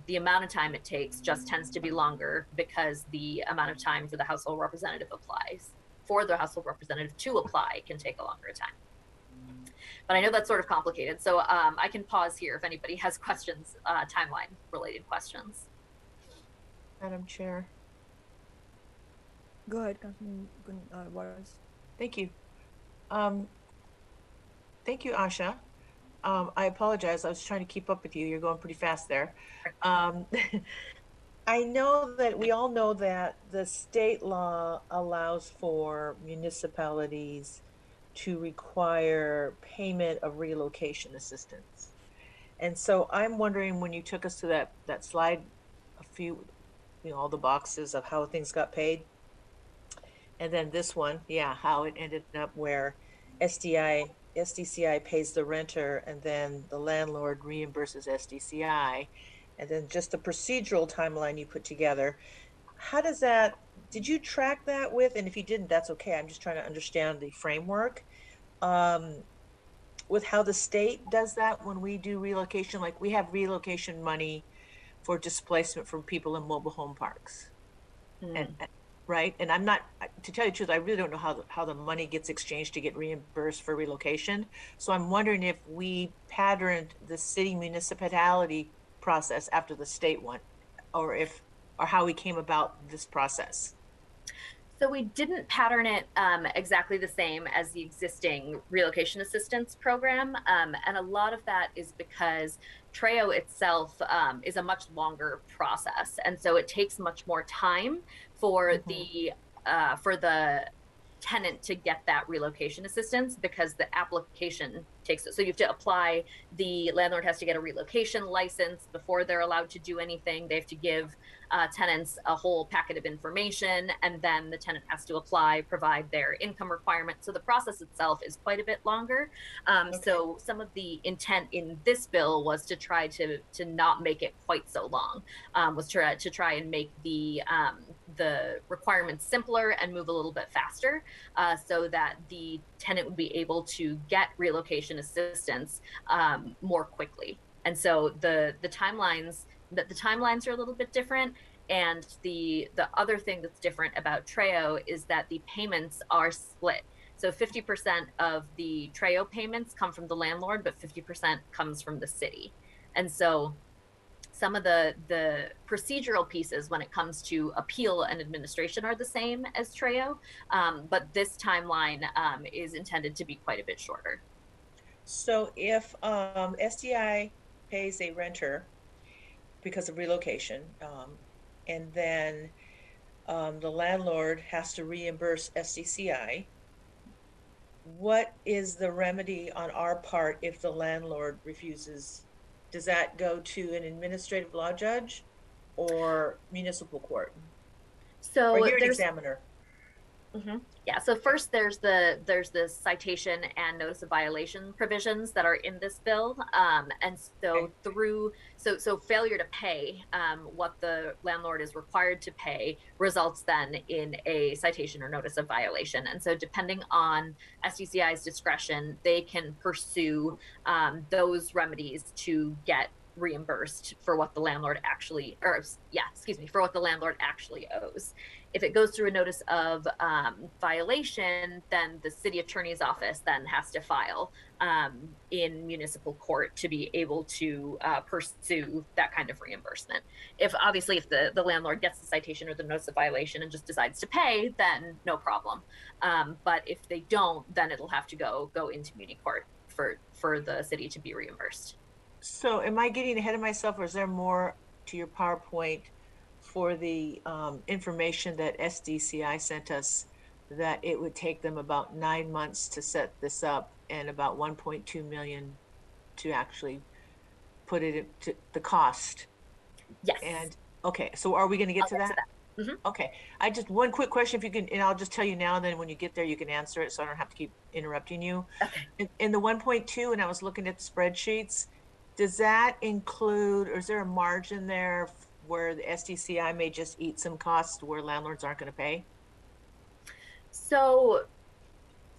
the amount of time it takes just tends to be longer, because the amount of time for the household representative to apply can take a longer time. But I know that's sort of complicated, so I can pause here if anybody has questions, timeline-related questions. Madam Chair. Go ahead, Councilman Waters. Thank you. Thank you, Asha. I apologize. I was trying to keep up with you. You're going pretty fast there. I know that we all know that the state law allows for municipalities to require payment of relocation assistance. And so I'm wondering, when you took us to that slide, all the boxes of how things got paid, and then this one, how it ended up where SDCI pays the renter and then the landlord reimburses SDCI, and then just the procedural timeline you put together. How does that, did you track that with, and if you didn't, that's okay. I'm just trying to understand the framework with how the state does that when we do relocation. Like, we have relocation money for displacement from people in mobile home parks. Right? And I'm not, to tell you the truth, I really don't know how the money gets exchanged to get reimbursed for relocation. So I'm wondering if we patterned the city municipality process after the state one, or how we came about this process. So we didn't pattern it exactly the same as the existing relocation assistance program. And a lot of that is because TREO itself is a much longer process. And so it takes much more time for the tenant to get that relocation assistance because the application takes it. So you have to apply, the landlord has to get a relocation license before they're allowed to do anything. They have to give tenants a whole packet of information, and then the tenant has to apply, provide their income requirements. So the process itself is quite a bit longer. So some of the intent in this bill was to try to not make it quite so long, was to try and make the requirements simpler and move a little bit faster, so that the tenant would be able to get relocation assistance more quickly. And so the timelines are a little bit different. And the other thing that's different about TREO is that the payments are split. So 50% of the TREO payments come from the landlord, but 50% comes from the city. And so some of the procedural pieces when it comes to appeal and administration are the same as TREO, but this timeline is intended to be quite a bit shorter. So if SDI pays a renter because of relocation, and then the landlord has to reimburse SDCI, what is the remedy on our part if the landlord refuses? Does that go to an administrative law judge or municipal court? So or hearing there's examiner? Yeah, so first there's the citation and notice of violation provisions that are in this bill, and so so failure to pay what the landlord is required to pay results then in a citation or notice of violation. And so depending on SDCI's discretion, they can pursue those remedies to get reimbursed for what the landlord actually, for what the landlord actually owes. If it goes through a notice of violation, then the city attorney's office then has to file in municipal court to be able to pursue that kind of reimbursement. If the landlord gets the citation or the notice of violation and just decides to pay, then no problem. But if they don't, then it'll have to go into muni court for the city to be reimbursed. So am I getting ahead of myself, or is there more to your PowerPoint for the information that SDCI sent us, that it would take them about 9 months to set this up and about 1.2 million to actually put it into the cost? Yes. And okay, so are we going to get to that? Okay, I just one quick question, if you can, and I'll just tell you now, and then when you get there you can answer it, so I don't have to keep interrupting you. In the 1.2, and I was looking at the spreadsheets, does that include, or is there a margin there where the SDCI may just eat some costs where landlords aren't going to pay? So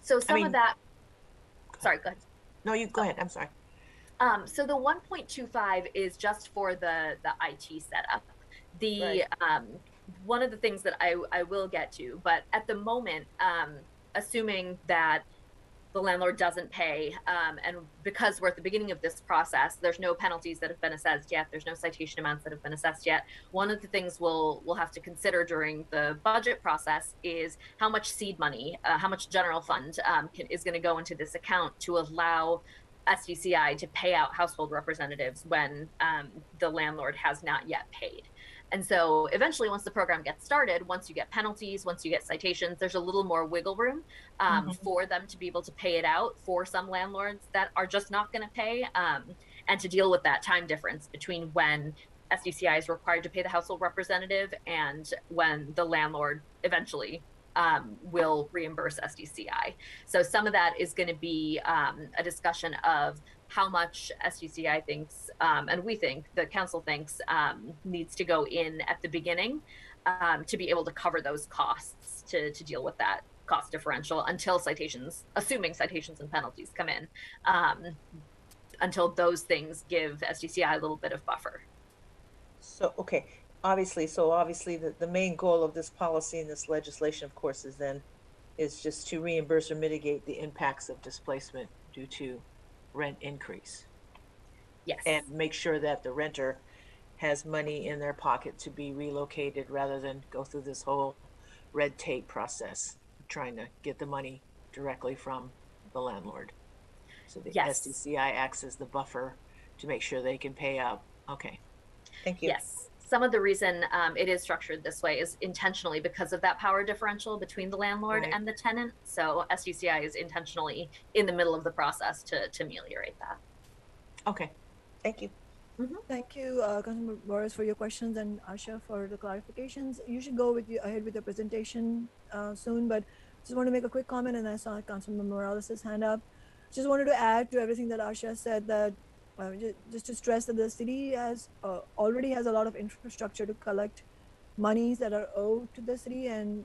some of that, sorry, go ahead. No, you go ahead, I'm sorry. So the 1.25 is just for the IT setup. One of the things that I will get to, but at the moment, assuming that the landlord doesn't pay, and because we're at the beginning of this process, there's no penalties that have been assessed yet, there's no citation amounts that have been assessed yet. One of the things we'll have to consider during the budget process is how much seed money, how much general fund is going to go into this account to allow SDCI to pay out household representatives when the landlord has not yet paid. And so eventually, once the program gets started, once you get penalties, once you get citations, there's a little more wiggle room for them to be able to pay it out for some landlords that are just not going to pay, and to deal with that time difference between when SDCI is required to pay the household representative and when the landlord eventually will reimburse SDCI. So some of that is going to be a discussion of how much SDCI thinks, and we think, the council thinks, needs to go in at the beginning to be able to cover those costs, to deal with that cost differential until assuming citations and penalties come in, until those things give SDCI a little bit of buffer. So, okay. Obviously, the main goal of this policy and this legislation, of course, is just to reimburse or mitigate the impacts of displacement due to rent increase. Yes. And make sure that the renter has money in their pocket to be relocated rather than go through this whole red tape process, trying to get the money directly from the landlord. So the Yes. SDCI acts as the buffer to make sure they can pay up. Okay, thank you. Yes. Some of the reason it is structured this way is intentionally because of that power differential between the landlord Right. and the tenant. So SDCI is intentionally in the middle of the process to ameliorate that. Okay, thank you. Thank you, Councilmember Boris, for your questions, and Asha for the clarifications. You should go ahead with your presentation soon, but just want to make a quick comment, and I saw Councilmember Morales' hand up. Just wanted to add to everything that Asha said that just to stress that the city has already has a lot of infrastructure to collect monies that are owed to the city, and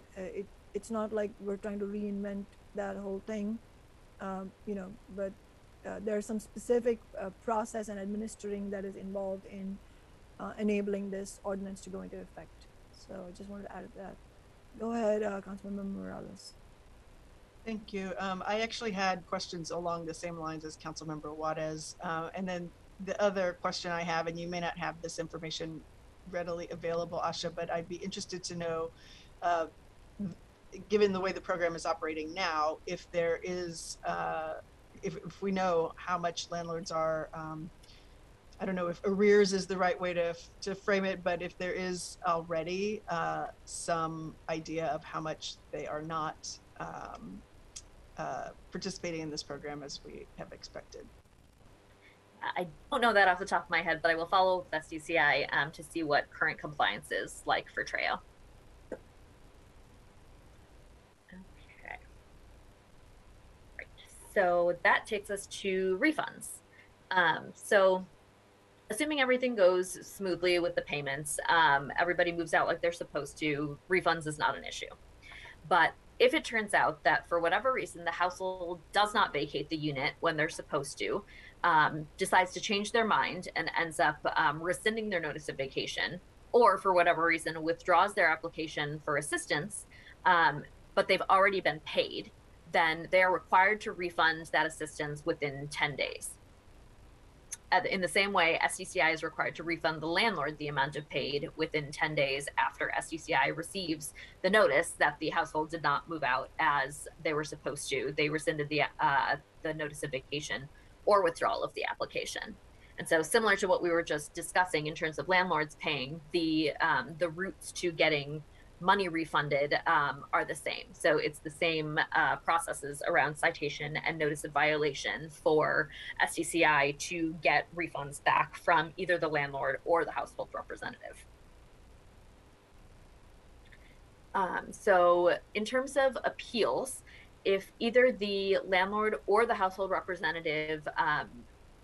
it's not like we're trying to reinvent that whole thing, but there's some specific process and administering that is involved in enabling this ordinance to go into effect. So I just wanted to add that. Go ahead, Councilmember Morales. Thank you. I actually had questions along the same lines as Councilmember Juarez. And then the other question I have, and you may not have this information readily available, Asha, but I'd be interested to know, given the way the program is operating now, if there is, if we know how much landlords are, I don't know if arrears is the right way to frame it, but if there is already some idea of how much they are not participating in this program as we have expected. I don't know that off the top of my head, but I will follow with SDCI to see what current compliance is like for Treo. Okay. Right. So that takes us to refunds. So assuming everything goes smoothly with the payments, everybody moves out like they're supposed to, refunds is not an issue. But if it turns out that for whatever reason the household does not vacate the unit when they're supposed to, decides to change their mind and ends up rescinding their notice of vacation, or for whatever reason withdraws their application for assistance, but they've already been paid, then they are required to refund that assistance within 10 days. In the same way, SDCI is required to refund the landlord the amount of paid within 10 days after SDCI receives the notice that the household did not move out as they were supposed to. They rescinded the notice of vacation or withdrawal of the application. And so similar to what we were just discussing in terms of landlords paying, the routes to getting money refunded are the same. So it's the same processes around citation and notice of violation for SDCI to get refunds back from either the landlord or the household representative. So in terms of appeals, if either the landlord or the household representative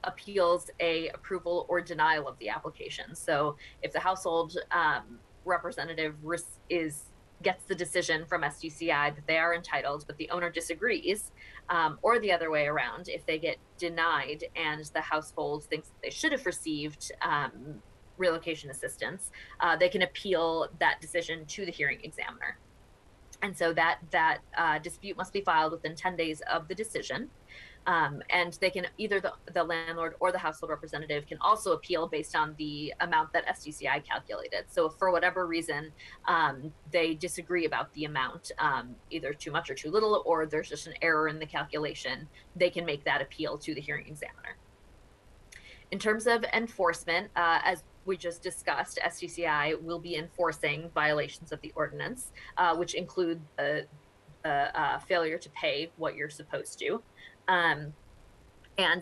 appeals a approval or denial of the application. So if the household representative gets the decision from SDCI that they are entitled, but the owner disagrees, or the other way around, if they get denied and the household thinks that they should have received relocation assistance, they can appeal that decision to the hearing examiner. And so that dispute must be filed within 10 days of the decision. And they can either the landlord or the household representative can also appeal based on the amount that SDCI calculated. So if for whatever reason they disagree about the amount, either too much or too little, or there's just an error in the calculation, they can make that appeal to the hearing examiner. In terms of enforcement, as we just discussed, SDCI will be enforcing violations of the ordinance, which include failure to pay what you're supposed to. And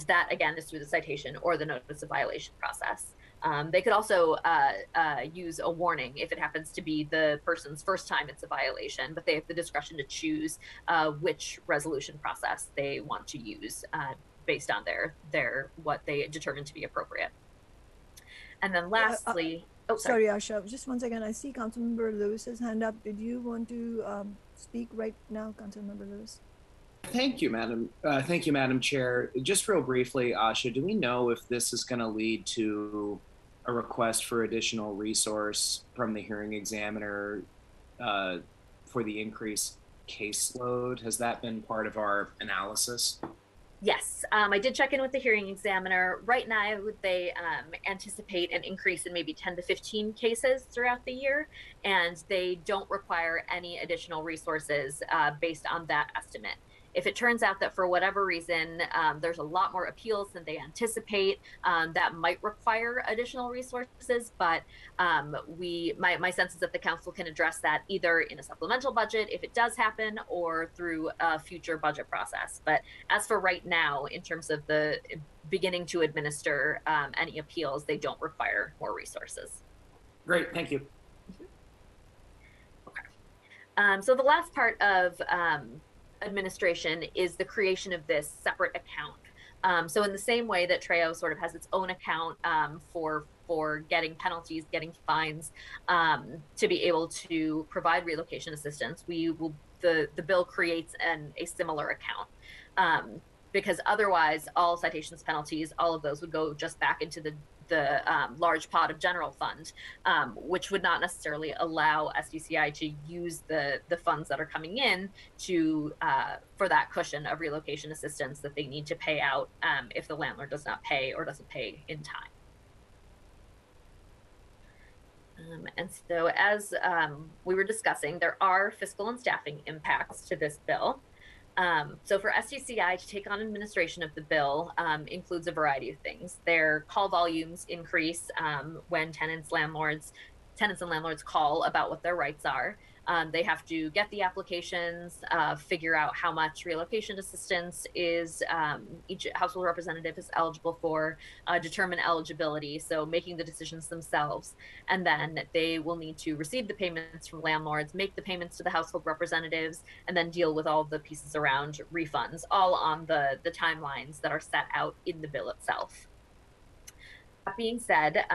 that, again, is through the citation or the notice of violation process. They could also use a warning if it happens to be the person's first time it's a violation, but they have the discretion to choose which resolution process they want to use based on their what they determine to be appropriate. And then lastly, sorry, Asha, just one second. I see Councilmember Lewis's hand up. Did you want to speak right now, Councilmember Lewis? Thank you, Madam. Thank you, Madam Chair. Just real briefly, Asha, do we know if this is going to lead to a request for additional resource from the hearing examiner for the increased caseload? Has that been part of our analysis? Yes, I did check in with the hearing examiner. Right now, they anticipate an increase in maybe 10 to 15 cases throughout the year, and they don't require any additional resources based on that estimate. If it turns out that for whatever reason there's a lot more appeals than they anticipate, that might require additional resources. But my sense is that the council can address that either in a supplemental budget if it does happen, or through a future budget process. But as for right now, in terms of the beginning to administer any appeals, they don't require more resources. Great, thank you. So the last part of administration is the creation of this separate account. So in the same way that Treo sort of has its own account for getting penalties, getting fines, to be able to provide relocation assistance, the bill creates a similar account. Because otherwise all citations, penalties, all of those would go just back into the large pot of general fund, which would not necessarily allow SDCI to use the funds that are coming in to for that cushion of relocation assistance that they need to pay out if the landlord does not pay or doesn't pay in time. And so as we were discussing, there are fiscal and staffing impacts to this bill. So for SDCI to take on administration of the bill includes a variety of things. Their call volumes increase when tenants and landlords call about what their rights are. They have to get the applications, figure out how much relocation assistance is each household representative is eligible for, determine eligibility, so making the decisions themselves. And then they will need to receive the payments from landlords, make the payments to the household representatives, and then deal with all the pieces around refunds, all on the timelines that are set out in the bill itself. That being said,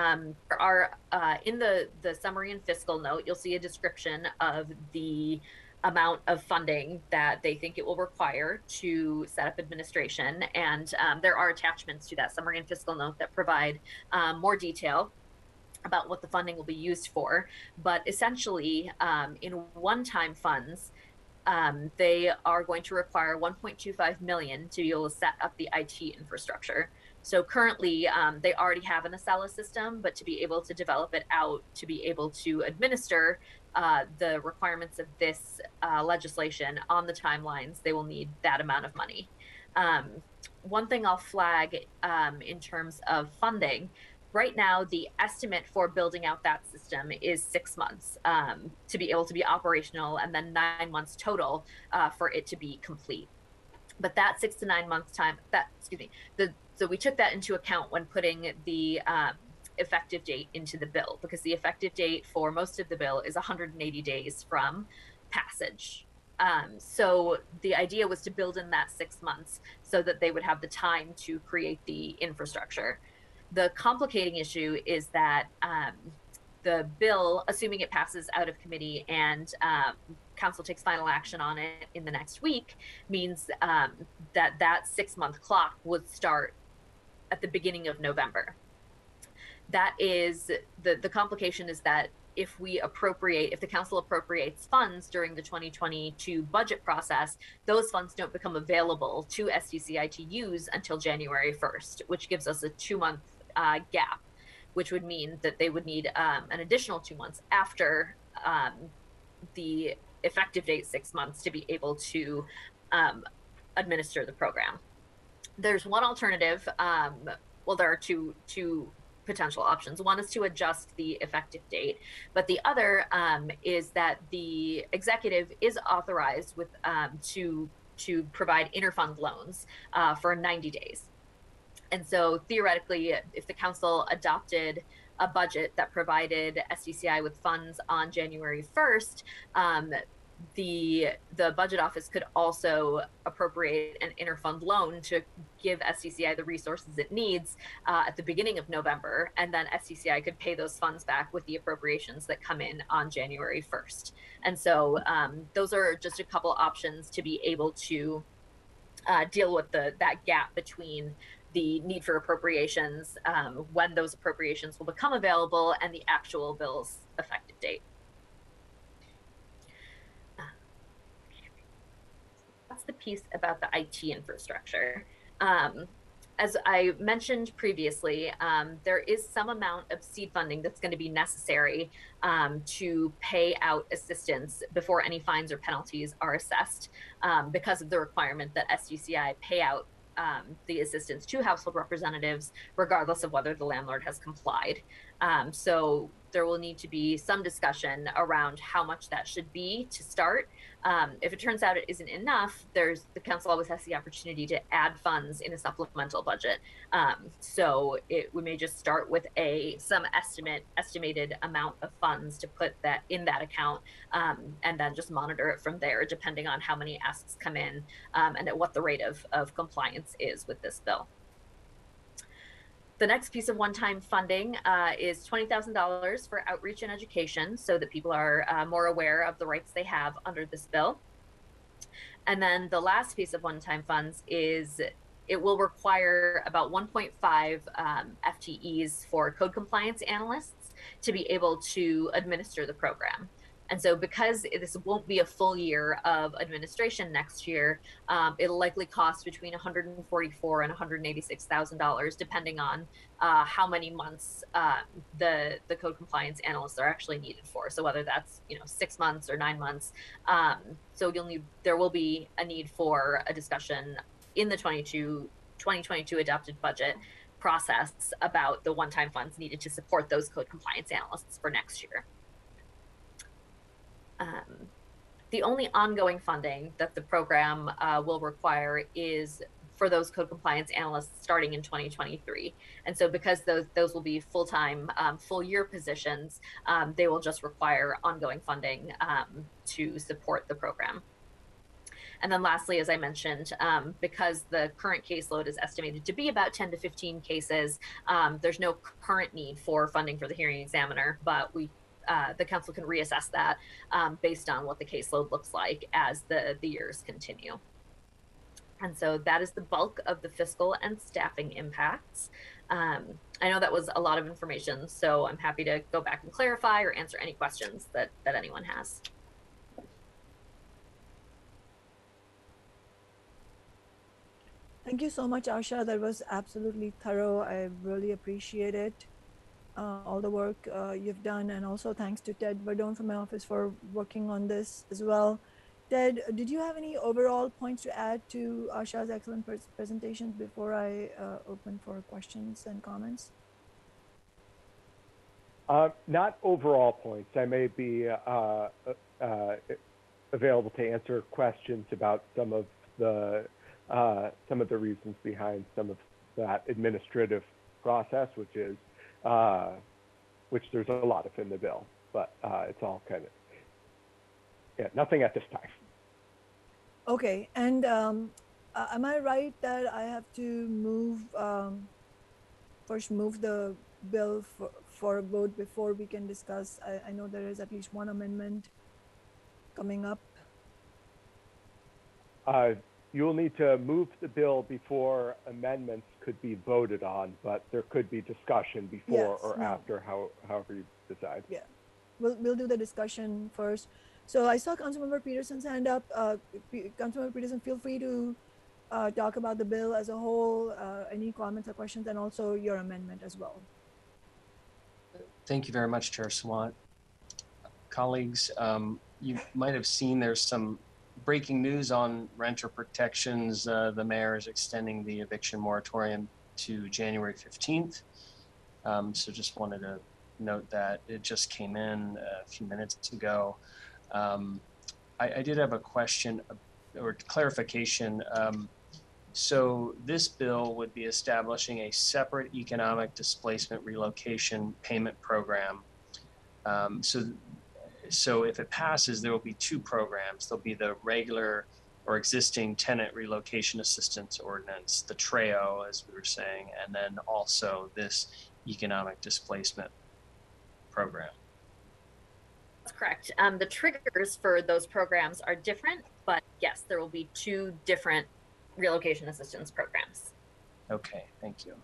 in the summary and fiscal note, you'll see a description of the amount of funding that they think it will require to set up administration. And there are attachments to that summary and fiscal note that provide more detail about what the funding will be used for. But essentially, in one-time funds, they are going to require $1.25 million to be able to set up the IT infrastructure. So currently, they already have an Acela system, but to be able to develop it out, to be able to administer the requirements of this legislation on the timelines, they will need that amount of money. One thing I'll flag in terms of funding, right now, the estimate for building out that system is 6 months to be able to be operational, and then 9 months total for it to be complete. But that 6 to 9 months time, so we took that into account when putting the effective date into the bill, because the effective date for most of the bill is 180 days from passage. So the idea was to build in that 6 months so that they would have the time to create the infrastructure. The complicating issue is that the bill, assuming it passes out of committee and council takes final action on it in the next week, means that 6 month clock would start at the beginning of November. That is, the complication is that if the council appropriates funds during the 2022 budget process, those funds don't become available to SDCI to use until January 1st, which gives us a 2 month gap, which would mean that they would need an additional 2 months after the effective date, 6 months, to be able to administer the program. There's one alternative. Well, there are two potential options. One is to adjust the effective date, but the other is that the executive is authorized with to provide interfund loans for 90 days. And so theoretically, if the council adopted a budget that provided SDCI with funds on January 1st, the budget office could also appropriate an interfund loan to give SDCI the resources it needs at the beginning of November, and then SDCI could pay those funds back with the appropriations that come in on January 1st. And so those are just a couple options to be able to deal with that gap between the need for appropriations, when those appropriations will become available, and the actual bill's effective date. That's the piece about the IT infrastructure. As I mentioned previously, there is some amount of seed funding that's going to be necessary to pay out assistance before any fines or penalties are assessed because of the requirement that SDCI pay out the assistance to household representatives, regardless of whether the landlord has complied. So there will need to be some discussion around how much that should be to start. If it turns out it isn't enough, the council always has the opportunity to add funds in a supplemental budget. So we may just start with some estimated amount of funds to put that in that account, and then just monitor it from there, depending on how many asks come in and at what the rate of compliance is with this bill. The next piece of one-time funding is $20,000 for outreach and education so that people are more aware of the rights they have under this bill. And then the last piece of one-time funds is it will require about 1.5 FTEs for code compliance analysts to be able to administer the program. And so because this won't be a full year of administration next year, it'll likely cost between $144,000 and $186,000, depending on how many months the code compliance analysts are actually needed for. So whether that's 6 months or 9 months. So there will be a need for a discussion in the 2022 adopted budget process about the one-time funds needed to support those code compliance analysts for next year. The only ongoing funding that the program will require is for those code compliance analysts starting in 2023. And so because those will be full-time, full-year positions, they will just require ongoing funding to support the program. And then lastly, as I mentioned, because the current caseload is estimated to be about 10 to 15 cases, there's no current need for funding for the hearing examiner, but the council can reassess that based on what the caseload looks like as the years continue. And so that is the bulk of the fiscal and staffing impacts. I know that was a lot of information, so I'm happy to go back and clarify or answer any questions that anyone has. Thank you so much, Asha. That was absolutely thorough. I really appreciate it. All the work you've done, and also thanks to Ted Verdone from my office for working on this as well. Ted, did you have any overall points to add to Asha's excellent presentations before I open for questions and comments? Not overall points. I may be available to answer questions about some of the reasons behind some of that administrative process, which there's a lot of in the bill, but it's all kind of, nothing at this time. Okay, and am I right that I have to first move the bill for a vote before we can discuss? I know there is at least one amendment coming up. You'll need to move the bill before amendments could be voted on, but there could be discussion before after, however you decide. Yeah, we'll do the discussion first. So I saw Councilmember Peterson's hand up. Councilmember Peterson, feel free to talk about the bill as a whole, any comments or questions, and also your amendment as well. Thank you very much, Chair Sawant. Colleagues, you might have seen there's some breaking news on renter protections. The mayor is extending the eviction moratorium to January 15th. So just wanted to note that it just came in a few minutes ago. I did have a question or clarification. So this bill would be establishing a separate economic displacement relocation payment program. So if it passes, there will be two programs. There'll be the regular or existing tenant relocation assistance ordinance, the TREO, as we were saying, and then also this economic displacement program. That's correct. The triggers for those programs are different, but yes, there will be two different relocation assistance programs. Okay, thank you.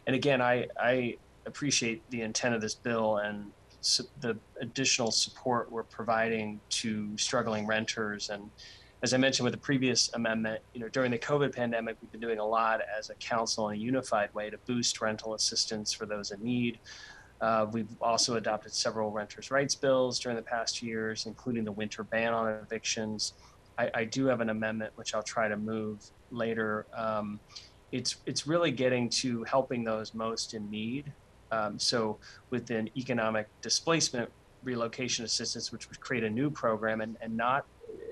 And again, I appreciate the intent of this bill and the additional support we're providing to struggling renters. And as I mentioned with the previous amendment, during the COVID pandemic, we've been doing a lot as a council in a unified way to boost rental assistance for those in need. We've also adopted several renters' rights bills during the past years, including the winter ban on evictions. I do have an amendment which I'll try to move later. It's really getting to helping those most in need. So with an economic displacement relocation assistance, which would create a new program and not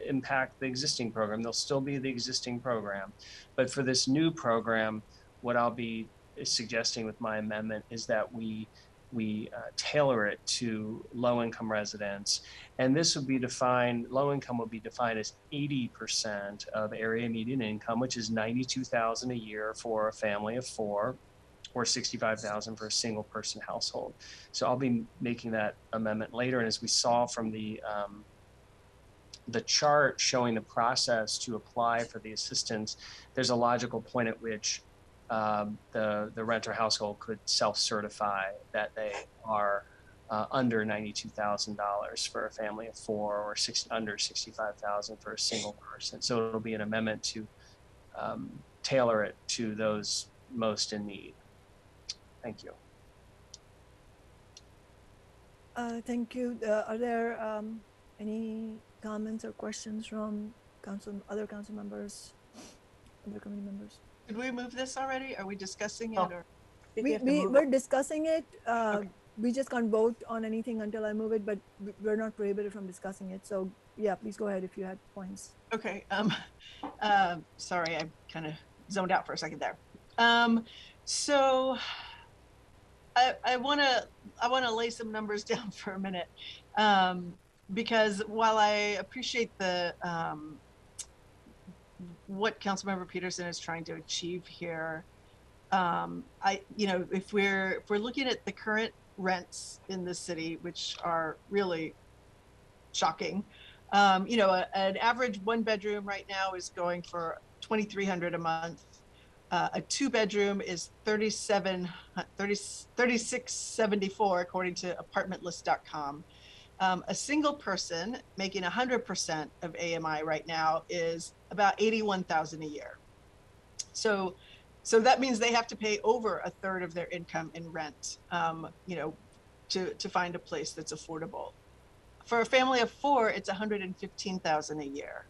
impact the existing program. There'll still be the existing program. But for this new program, what I'll be suggesting with my amendment is that we tailor it to low-income residents. And this would be defined, low income would be defined as 80% of area median income, which is $92,000 a year for a family of 4, or $65,000 for a single person household. So I'll be making that amendment later. And as we saw from the chart showing the process to apply for the assistance, there's a logical point at which the renter household could self-certify that they are under $92,000 for a family of 4, or under $65,000 for a single person. So it'll be an amendment to tailor it to those most in need. Thank you. Thank you. Are there any comments or questions from other council members, other committee members? Did we move this already? Are we discussing it? Or We're discussing it. Okay. We just can't vote on anything until I move it, but we're not prohibited from discussing it. So yeah, please go ahead if you had points. Okay. Sorry, I kind of zoned out for a second there. So I want to lay some numbers down for a minute, because while I appreciate the what Councilmember Peterson is trying to achieve here, if we're looking at the current rents in the city, which are really shocking, an average 1-bedroom right now is going for $2,300 a month. A 2-bedroom is $36.74 according to apartmentlist.com. A single person making 100% of AMI right now is about $81,000 a year. So that means they have to pay over a third of their income in rent, to find a place that's affordable. For a family of 4, it's $115,000 a year,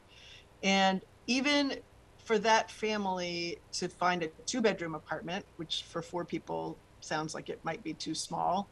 and even for that family to find a 2-bedroom apartment, which for 4 people sounds like it might be too small,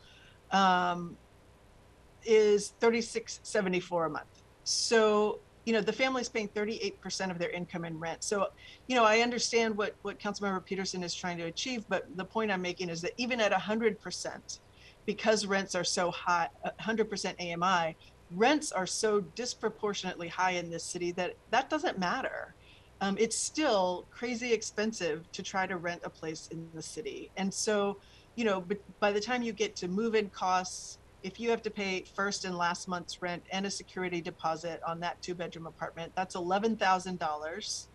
is $36.74 a month. So, the family's paying 38% of their income in rent. So, I understand what Councilmember Peterson is trying to achieve, but the point I'm making is that even at 100%, because rents are so high, 100% AMI, rents are so disproportionately high in this city that doesn't matter. It's still crazy expensive to try to rent a place in the city. And so, but by the time you get to move-in costs, if you have to pay first and last month's rent and a security deposit on that 2-bedroom apartment, that's $11,000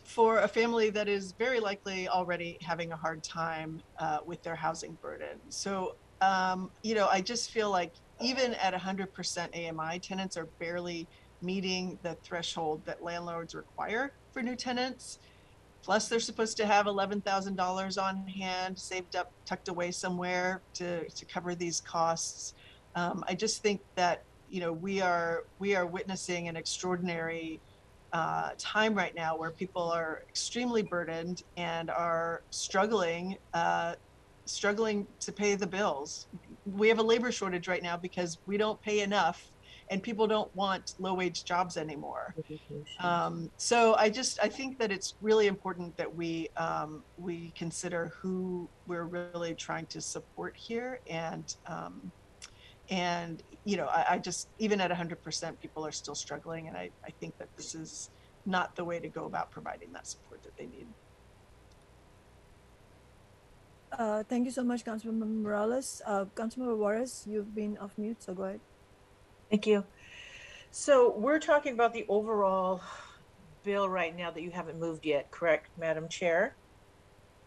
for a family that is very likely already having a hard time with their housing burden. So, I just feel like even at 100% AMI, tenants are barely meeting the threshold that landlords require for new tenants. Plus, they're supposed to have $11,000 on hand, saved up, tucked away somewhere to cover these costs. I just think that we are witnessing an extraordinary time right now where people are extremely burdened and are struggling to pay the bills. We have a labor shortage right now because we don't pay enough, and people don't want low-wage jobs anymore. So I think that it's really important that we consider who we're really trying to support here, and I just, even at 100%, people are still struggling, and I think that this is not the way to go about providing that support that they need. Thank you so much, Councilmember Morales. Councilmember Juarez, you've been off mute, so go ahead. Thank you. So we're talking about the overall bill right now that you haven't moved yet, correct, Madam Chair?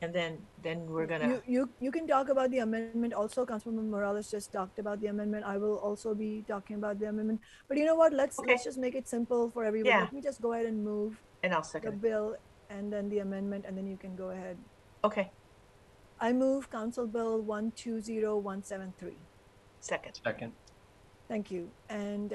and then we're gonna. You can talk about the amendment also. Councilmember Morales just talked about the amendment. I will also be talking about the amendment. But you know what? Let's just make it simple for everyone. Yeah. Let me just go ahead and move And I'll the second it. bill and then the amendment, and then you can go ahead. Okay. I move Council Bill 120173. Second. Second. Thank you. And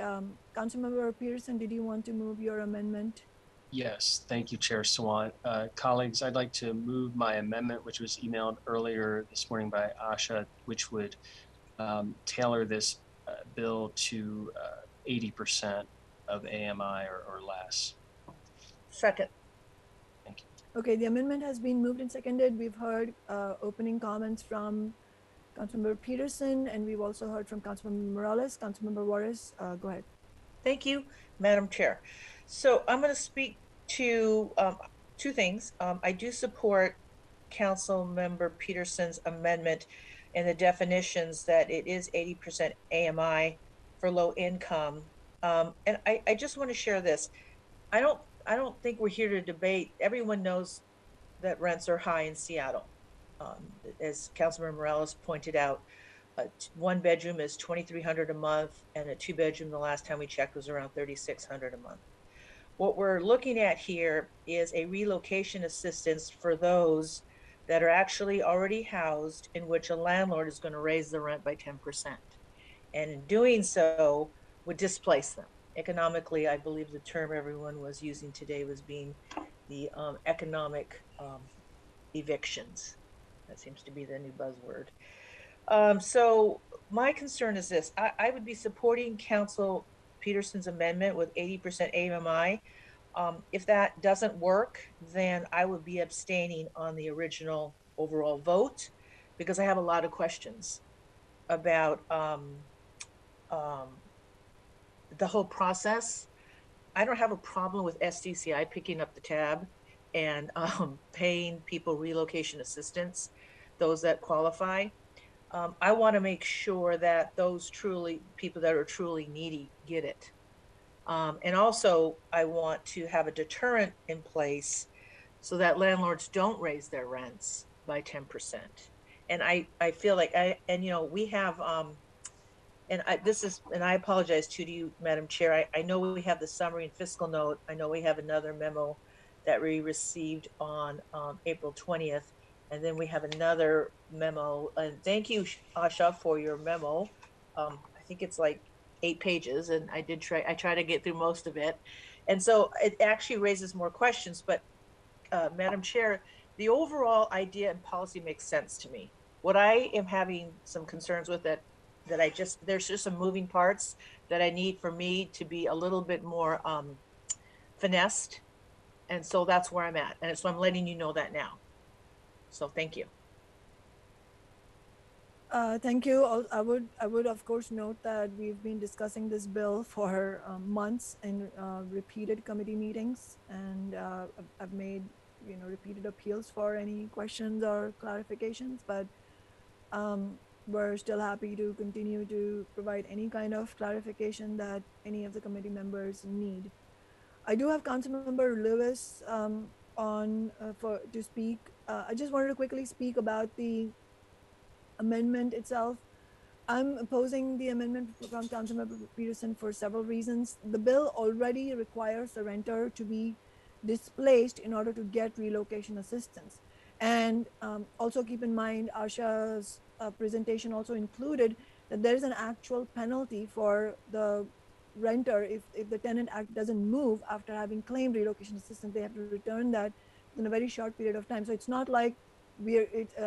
Councilmember Peterson, did you want to move your amendment? Yes, thank you, Chair Sawant. Colleagues, I'd like to move my amendment, which was emailed earlier this morning by Asha, which would tailor this bill to 80% of AMI or less. Second. Thank you. Okay, the amendment has been moved and seconded. We've heard opening comments from Councilmember Peterson, and we've also heard from Councilmember Morales. Councilmember Juarez, go ahead. Thank you, Madam Chair. So I'm going to speak to two things. I do support Council Member Peterson's amendment and the definitions that it is 80% AMI for low income. And I just want to share this. I don't think we're here to debate. Everyone knows that rents are high in Seattle. As Councilmember Morales pointed out, one bedroom is $2,300 a month, and a two bedroom, the last time we checked, was around $3,600 a month. What we're looking at here is a relocation assistance for those that are actually already housed, in which a landlord is going to raise the rent by 10%. And in doing so, would displace them. Economically, I believe the term everyone was using today was being the economic evictions. That seems to be the new buzzword. So my concern is this. I would be supporting Council Peterson's amendment with 80% AMI. If that doesn't work, then I would be abstaining on the original overall vote, because I have a lot of questions about the whole process. I don't have a problem with SDCI picking up the tab and paying people relocation assistance, those that qualify. I want to make sure that those people that are truly needy get it. And also, I want to have a deterrent in place so that landlords don't raise their rents by 10%. And I feel like we have, and I apologize to you, Madam Chair. I know we have the summary and fiscal note. I know we have another memo that we received on April 20th. And then we have another memo. And thank you, Asha, for your memo. I think it's like 8 pages, and I try to get through most of it. And so it actually raises more questions. But Madam Chair, the overall idea and policy makes sense to me. What I am having some concerns with there's just some moving parts that I need for me to be a little bit more finessed. And so that's where I'm at. And so I'm letting you know that now. So thank you. Thank you. I would of course note that we've been discussing this bill for months in repeated committee meetings, and I've made repeated appeals for any questions or clarifications, but we're still happy to continue to provide any kind of clarification that any of the committee members need. I do have Councilmember Lewis to speak. I just wanted to quickly speak about the amendment itself. I'm opposing the amendment from Councilmember Peterson for several reasons. The bill already requires the renter to be displaced in order to get relocation assistance. And also keep in mind, Asha's presentation also included that there is an actual penalty for the renter if the tenant doesn't move after having claimed relocation assistance. They have to return that in a very short period of time. So it's not like it's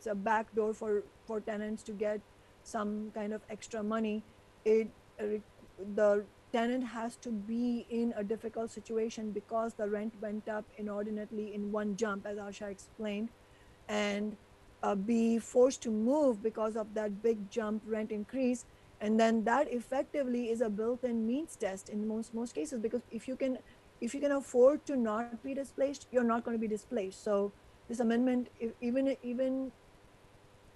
a backdoor for tenants to get some kind of extra money. The tenant has to be in a difficult situation because the rent went up inordinately in one jump, as Asha explained, and be forced to move because of that big jump rent increase. And then that effectively is a built-in means test in most cases, because if you can afford to not be displaced, you're not going to be displaced. So this amendment, even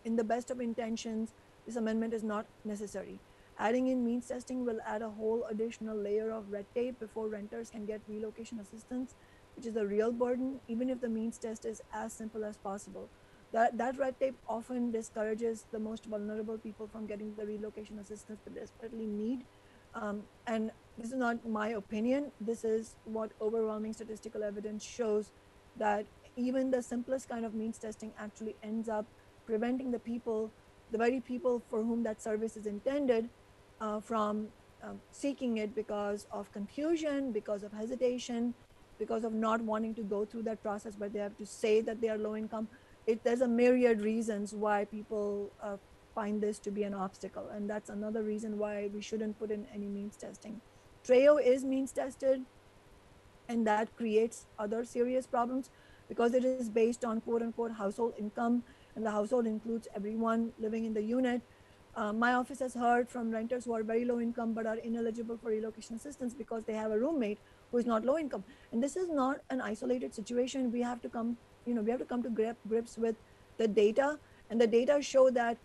in the best of intentions, this amendment is not necessary. Adding in means testing will add a whole additional layer of red tape before renters can get relocation assistance. which is the real burden, even if the means test is as simple as possible. That red tape often discourages the most vulnerable people from getting the relocation assistance they desperately need. And this is not my opinion. This is what overwhelming statistical evidence shows, that even the simplest kind of means testing actually ends up preventing the very people for whom that service is intended, from seeking it because of confusion, because of hesitation, because of not wanting to go through that process, but they have to say that they are low income. There's a myriad reasons why people find this to be an obstacle, and that's another reason why we shouldn't put in any means testing. Treo is means tested, and that creates other serious problems because it is based on quote unquote household income, and the household includes everyone living in the unit. My office has heard from renters who are very low income but are ineligible for relocation assistance because they have a roommate who is not low income. And this is not an isolated situation. We have to come, we have to come to grips with the data, and the data show that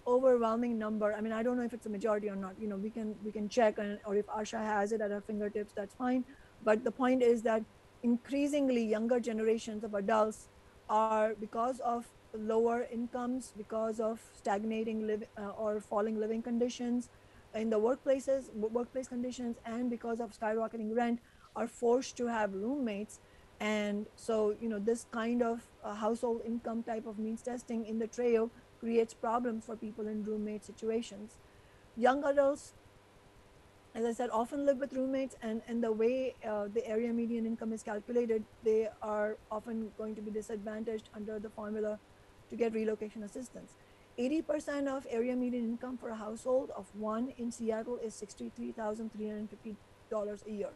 overwhelming number. I mean, I don't know if it's a majority or not. We can check, or if Asha has it at her fingertips, that's fine. But the point is that increasingly younger generations of adults are, because of lower incomes, because of stagnating or falling living conditions in the workplace conditions, and because of skyrocketing rent, are forced to have roommates. And so, this kind of household income type of means testing in the TREO creates problems for people in roommate situations. Young adults, as I said, often live with roommates, and the way the area median income is calculated, they are often going to be disadvantaged under the formula to get relocation assistance. 80% of area median income for a household of one in Seattle is $63,350 a year.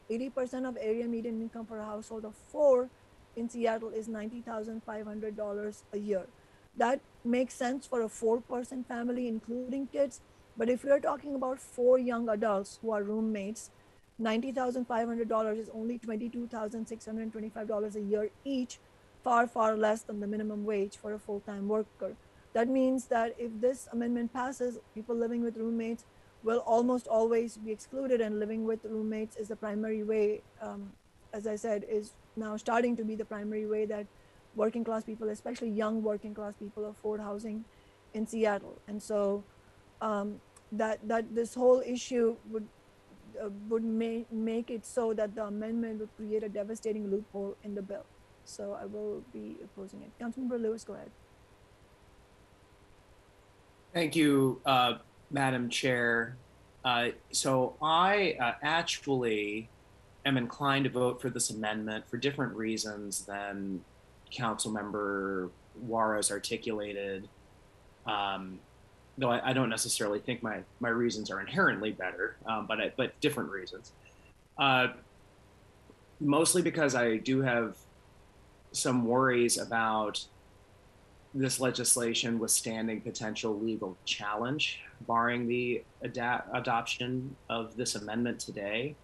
80% of area median income for a household of four in Seattle is $90,500 a year. That makes sense for a four-person family, including kids. But if we're talking about four young adults who are roommates, $90,500 is only $22,625 a year each, far, far less than the minimum wage for a full-time worker. That means that if this amendment passes, people living with roommates will almost always be excluded, and living with roommates is the primary way, as I said, is now starting to be the primary way that working class people, especially young working class people, afford housing in Seattle. And so that this whole issue would make it so that the amendment would create a devastating loophole in the bill. So I will be opposing it. Councilmember Lewis, go ahead. Thank you, Madam Chair. So I actually am inclined to vote for this amendment for different reasons than Councilmember Juarez articulated. Though I don't necessarily think my reasons are inherently better, but different reasons. Mostly because I do have some worries about this legislation withstanding potential legal challenge, barring the adoption of this amendment today.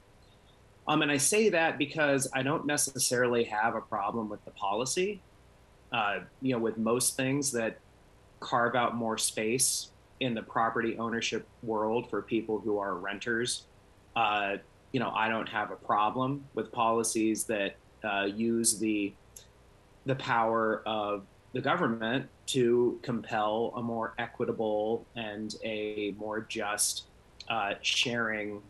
And I say that because I don't necessarily have a problem with the policy. With most things that carve out more space in the property ownership world for people who are renters, I don't have a problem with policies that use the power of the government to compel a more equitable and a more just sharing,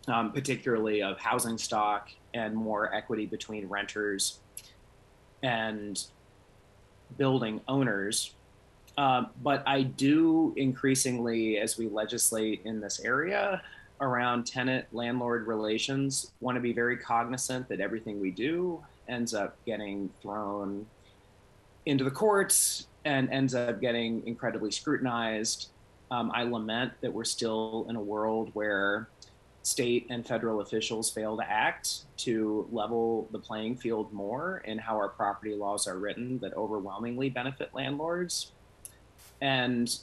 particularly of housing stock, and more equity between renters and building owners. But I do increasingly, as we legislate in this area around tenant-landlord relations, want to be very cognizant that everything we do ends up getting thrown into the courts and ends up getting incredibly scrutinized. I lament that we're still in a world where state and federal officials fail to act to level the playing field more in how our property laws are written that overwhelmingly benefit landlords. And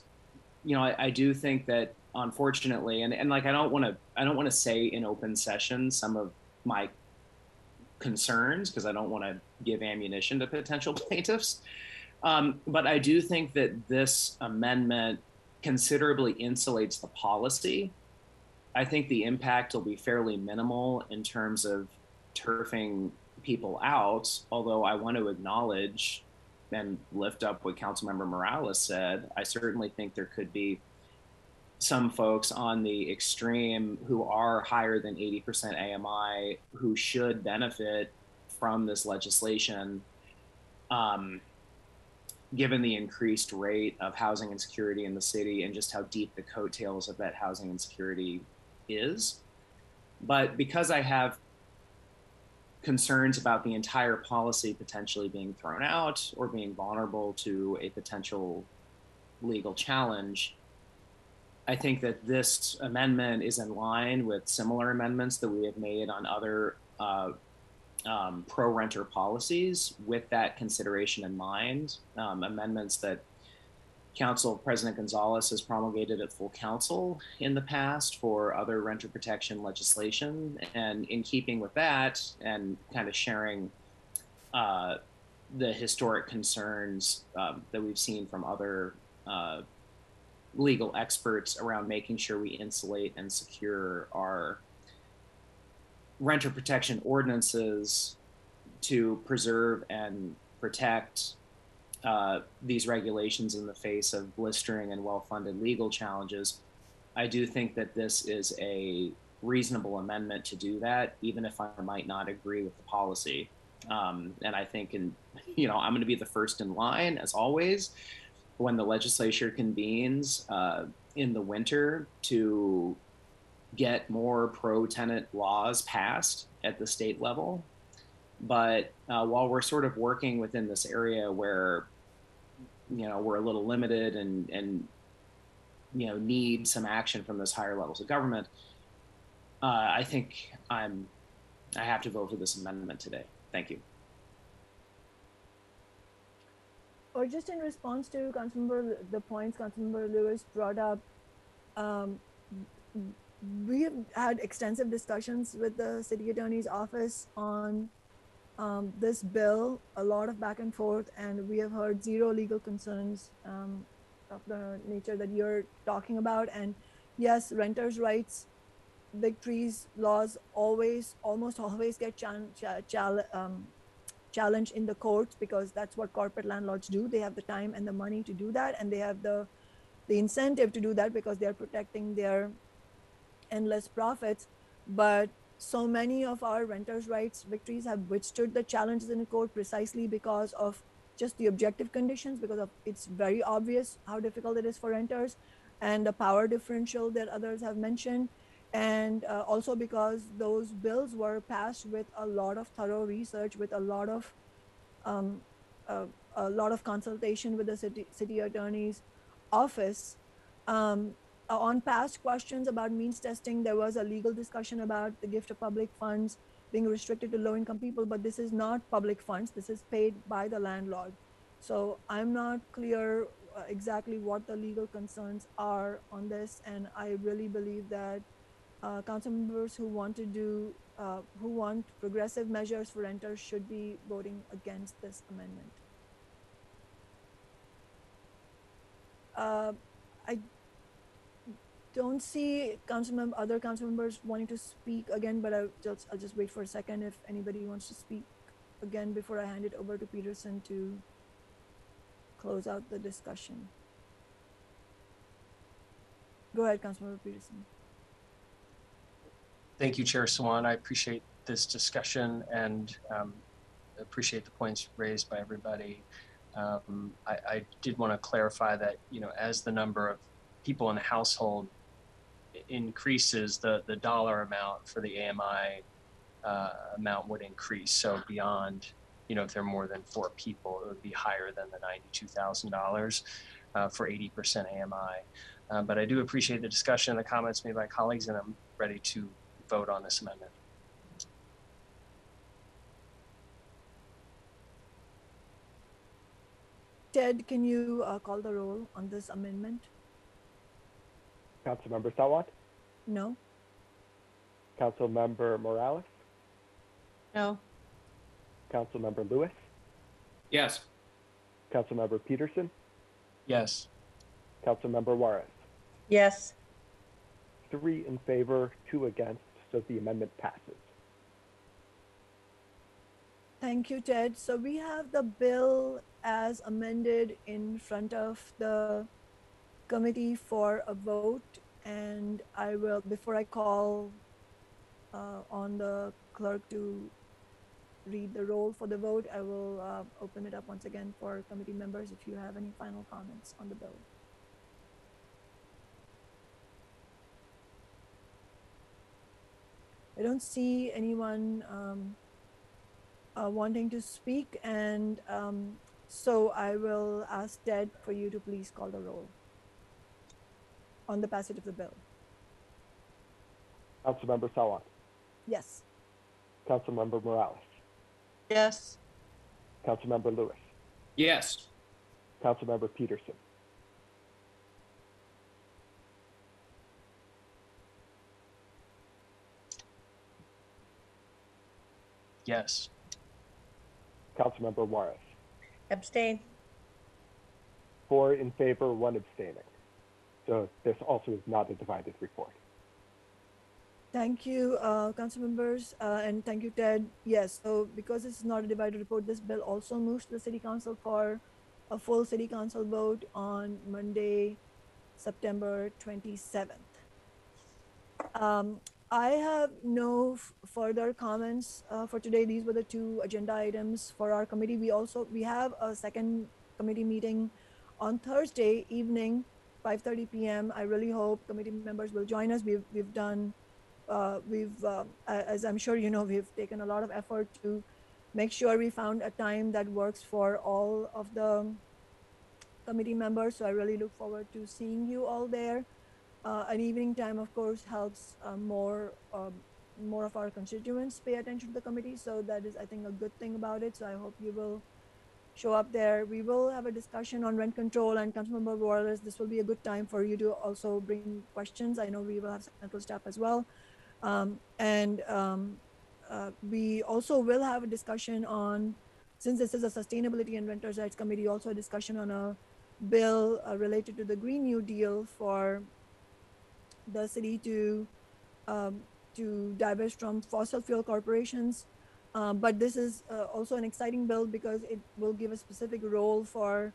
I do think that, unfortunately, and like I don't want to say in open session some of my concerns, because I don't want to give ammunition to potential plaintiffs. But I do think that this amendment considerably insulates the policy. I think the impact will be fairly minimal in terms of turfing people out, although I want to acknowledge and lift up what Councilmember Morales said. I certainly think there could be some folks on the extreme who are higher than 80% AMI who should benefit from this legislation, given the increased rate of housing insecurity in the city and just how deep the coattails of that housing insecurity is. But because I have concerns about the entire policy potentially being thrown out or being vulnerable to a potential legal challenge, I think that this amendment is in line with similar amendments that we have made on other pro-renter policies with that consideration in mind. Amendments that Council President Gonzalez has promulgated at full council in the past for other renter protection legislation. And in keeping with that and kind of sharing the historic concerns that we've seen from other legal experts around making sure we insulate and secure our renter protection ordinances to preserve and protect these regulations in the face of blistering and well-funded legal challenges, I do think that this is a reasonable amendment to do that, even if I might not agree with the policy. And I think, I'm going to be the first in line, as always, when the legislature convenes in the winter to get more pro-tenant laws passed at the state level. But while we're sort of working within this area where, we're a little limited and need some action from those higher levels of government, I think I have to vote for this amendment today. Thank you. Or just in response to the points Councilmember Lewis brought up, we have had extensive discussions with the city attorney's office on this bill, a lot of back and forth, and we have heard zero legal concerns of the nature that you're talking about. And yes, renters' rights, victories, laws almost always get challenged in the courts, because that's what corporate landlords do. They have the time and the money to do that, and they have the incentive to do that because they're protecting their endless profits. But so many of our renters' rights victories have withstood the challenges in the court precisely because of just the objective conditions, because of it's very obvious how difficult it is for renters, and the power differential that others have mentioned. And also because those bills were passed with a lot of thorough research, with a lot of consultation with the city attorney's office. On past questions about means testing, there was a legal discussion about the gift of public funds being restricted to low-income people, but this is not public funds. This is paid by the landlord. So I'm not clear exactly what the legal concerns are on this, and I really believe that council members who want progressive measures for renters should be voting against this amendment. I don't see other council members wanting to speak again, but I'll just wait for a second if anybody wants to speak again before I hand it over to Peterson to close out the discussion. Go ahead, Councilmember Peterson. Thank you, Chair Swan. I appreciate this discussion and appreciate the points raised by everybody. I did want to clarify that, as the number of people in the household increases, the dollar amount for the AMI amount would increase. So beyond, if there are more than 4 people, it would be higher than the $92,000 for 80% AMI. But I do appreciate the discussion and the comments made by colleagues, and I'm ready to vote on this amendment. Ted, can you call the roll on this amendment? Councilmember Sawant? No. Councilmember Morales? No. Councilmember Lewis? Yes. Councilmember Peterson? Yes. Councilmember Juarez? Yes. 3 in favor, 2 against, so the amendment passes. Thank you, Ted. So we have the bill as amended in front of the committee for a vote, and I will, before I call on the clerk to read the roll for the vote, I will open it up once again for committee members if you have any final comments on the bill. I don't see anyone wanting to speak, and so I will ask Ted for you to please call the roll on the passage of the bill. Councilmember Sawant. Yes. Councilmember Morales. Yes. Councilmember Lewis. Yes. Councilmember Peterson. Yes. Councilmember Juarez. Abstain. 4 in favor, 1 abstaining. So this also is not a divided report. Thank you, council members, and thank you, Ted. Yes, so because it's not a divided report, this bill also moves to the city council for a full city council vote on Monday, September 27th. I have no further comments for today. These were the 2 agenda items for our committee. We have a second committee meeting on Thursday evening, 5:30 p.m. I really hope committee members will join us. We've done, as I'm sure you know, we've taken a lot of effort to make sure we found a time that works for all of the committee members. So I really look forward to seeing you all there. An evening time, of course, helps more of our constituents pay attention to the committee. So that is, I think, a good thing about it. So I hope you will show up there. We will have a discussion on rent control, and Councilmember Morales, this will be a good time for you to also bring questions. I know we will have central staff as well. We also will have a discussion on, since this is a sustainability and renters' rights committee, also a discussion on a bill related to the Green New Deal for the city to divest from fossil fuel corporations. But this is also an exciting bill because it will give a specific role for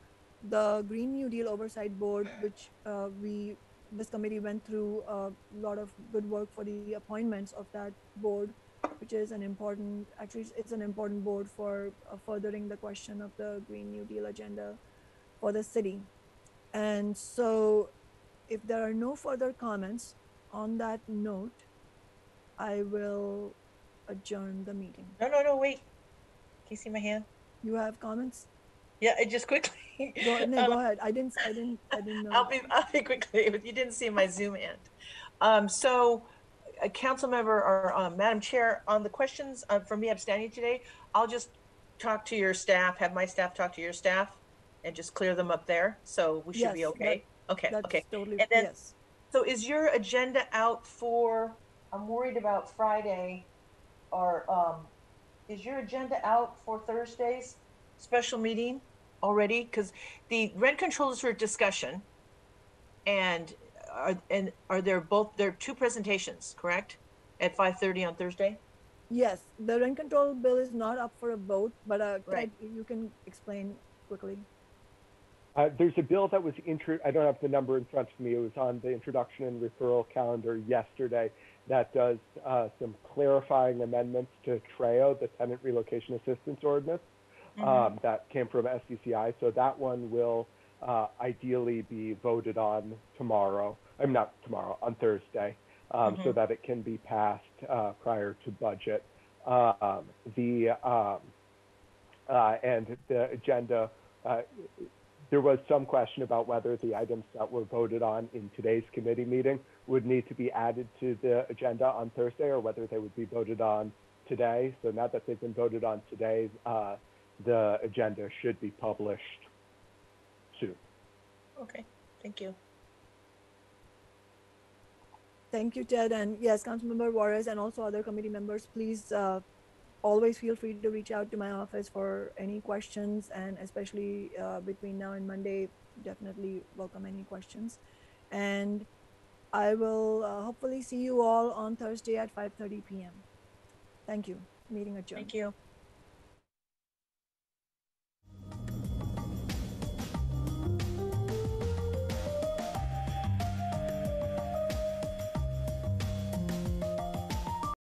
the Green New Deal Oversight Board, which this committee went through a lot of good work for the appointments of that board, which is an important, actually it's an important board for furthering the question of the Green New Deal agenda for the city. And so if there are no further comments on that note, I will adjourn the meeting. No, wait. Can you see my hand? You have comments? Yeah, just quickly. Go ahead. I didn't know. I'll be quickly. You didn't see my Zoom hand. So, council member or Madam Chair, on the questions for me abstaining today, I'll just talk to your staff, have my staff talk to your staff, and just clear them up there. So we should be okay. Okay. Totally, and then, yes. So is your agenda out for? I'm worried about Friday, or is your agenda out for Thursday's special meeting already? Because the rent control is for discussion, and are there are 2 presentations, correct? At 5:30 on Thursday. Yes, the rent control bill is not up for a vote, but Right. Ted, you can explain quickly. There's a bill that was I don't have the number in front of me. It was on the introduction and referral calendar yesterday that does some clarifying amendments to TREO, the Tenant Relocation Assistance Ordinance, that came from SDCI. So that one will ideally be voted on tomorrow. Not tomorrow, on Thursday, so that it can be passed prior to budget. And the agenda, there was some question about whether the items that were voted on in today's committee meeting would need to be added to the agenda on Thursday, or whether they would be voted on today. So now that they've been voted on today, the agenda should be published soon. Okay, thank you. Thank you, Ted. And yes, Councilmember Juarez and also other committee members, please always feel free to reach out to my office for any questions, and especially between now and Monday, definitely welcome any questions. And I will hopefully see you all on Thursday at 5:30 p.m. Thank you. Meeting adjourned. Thank you.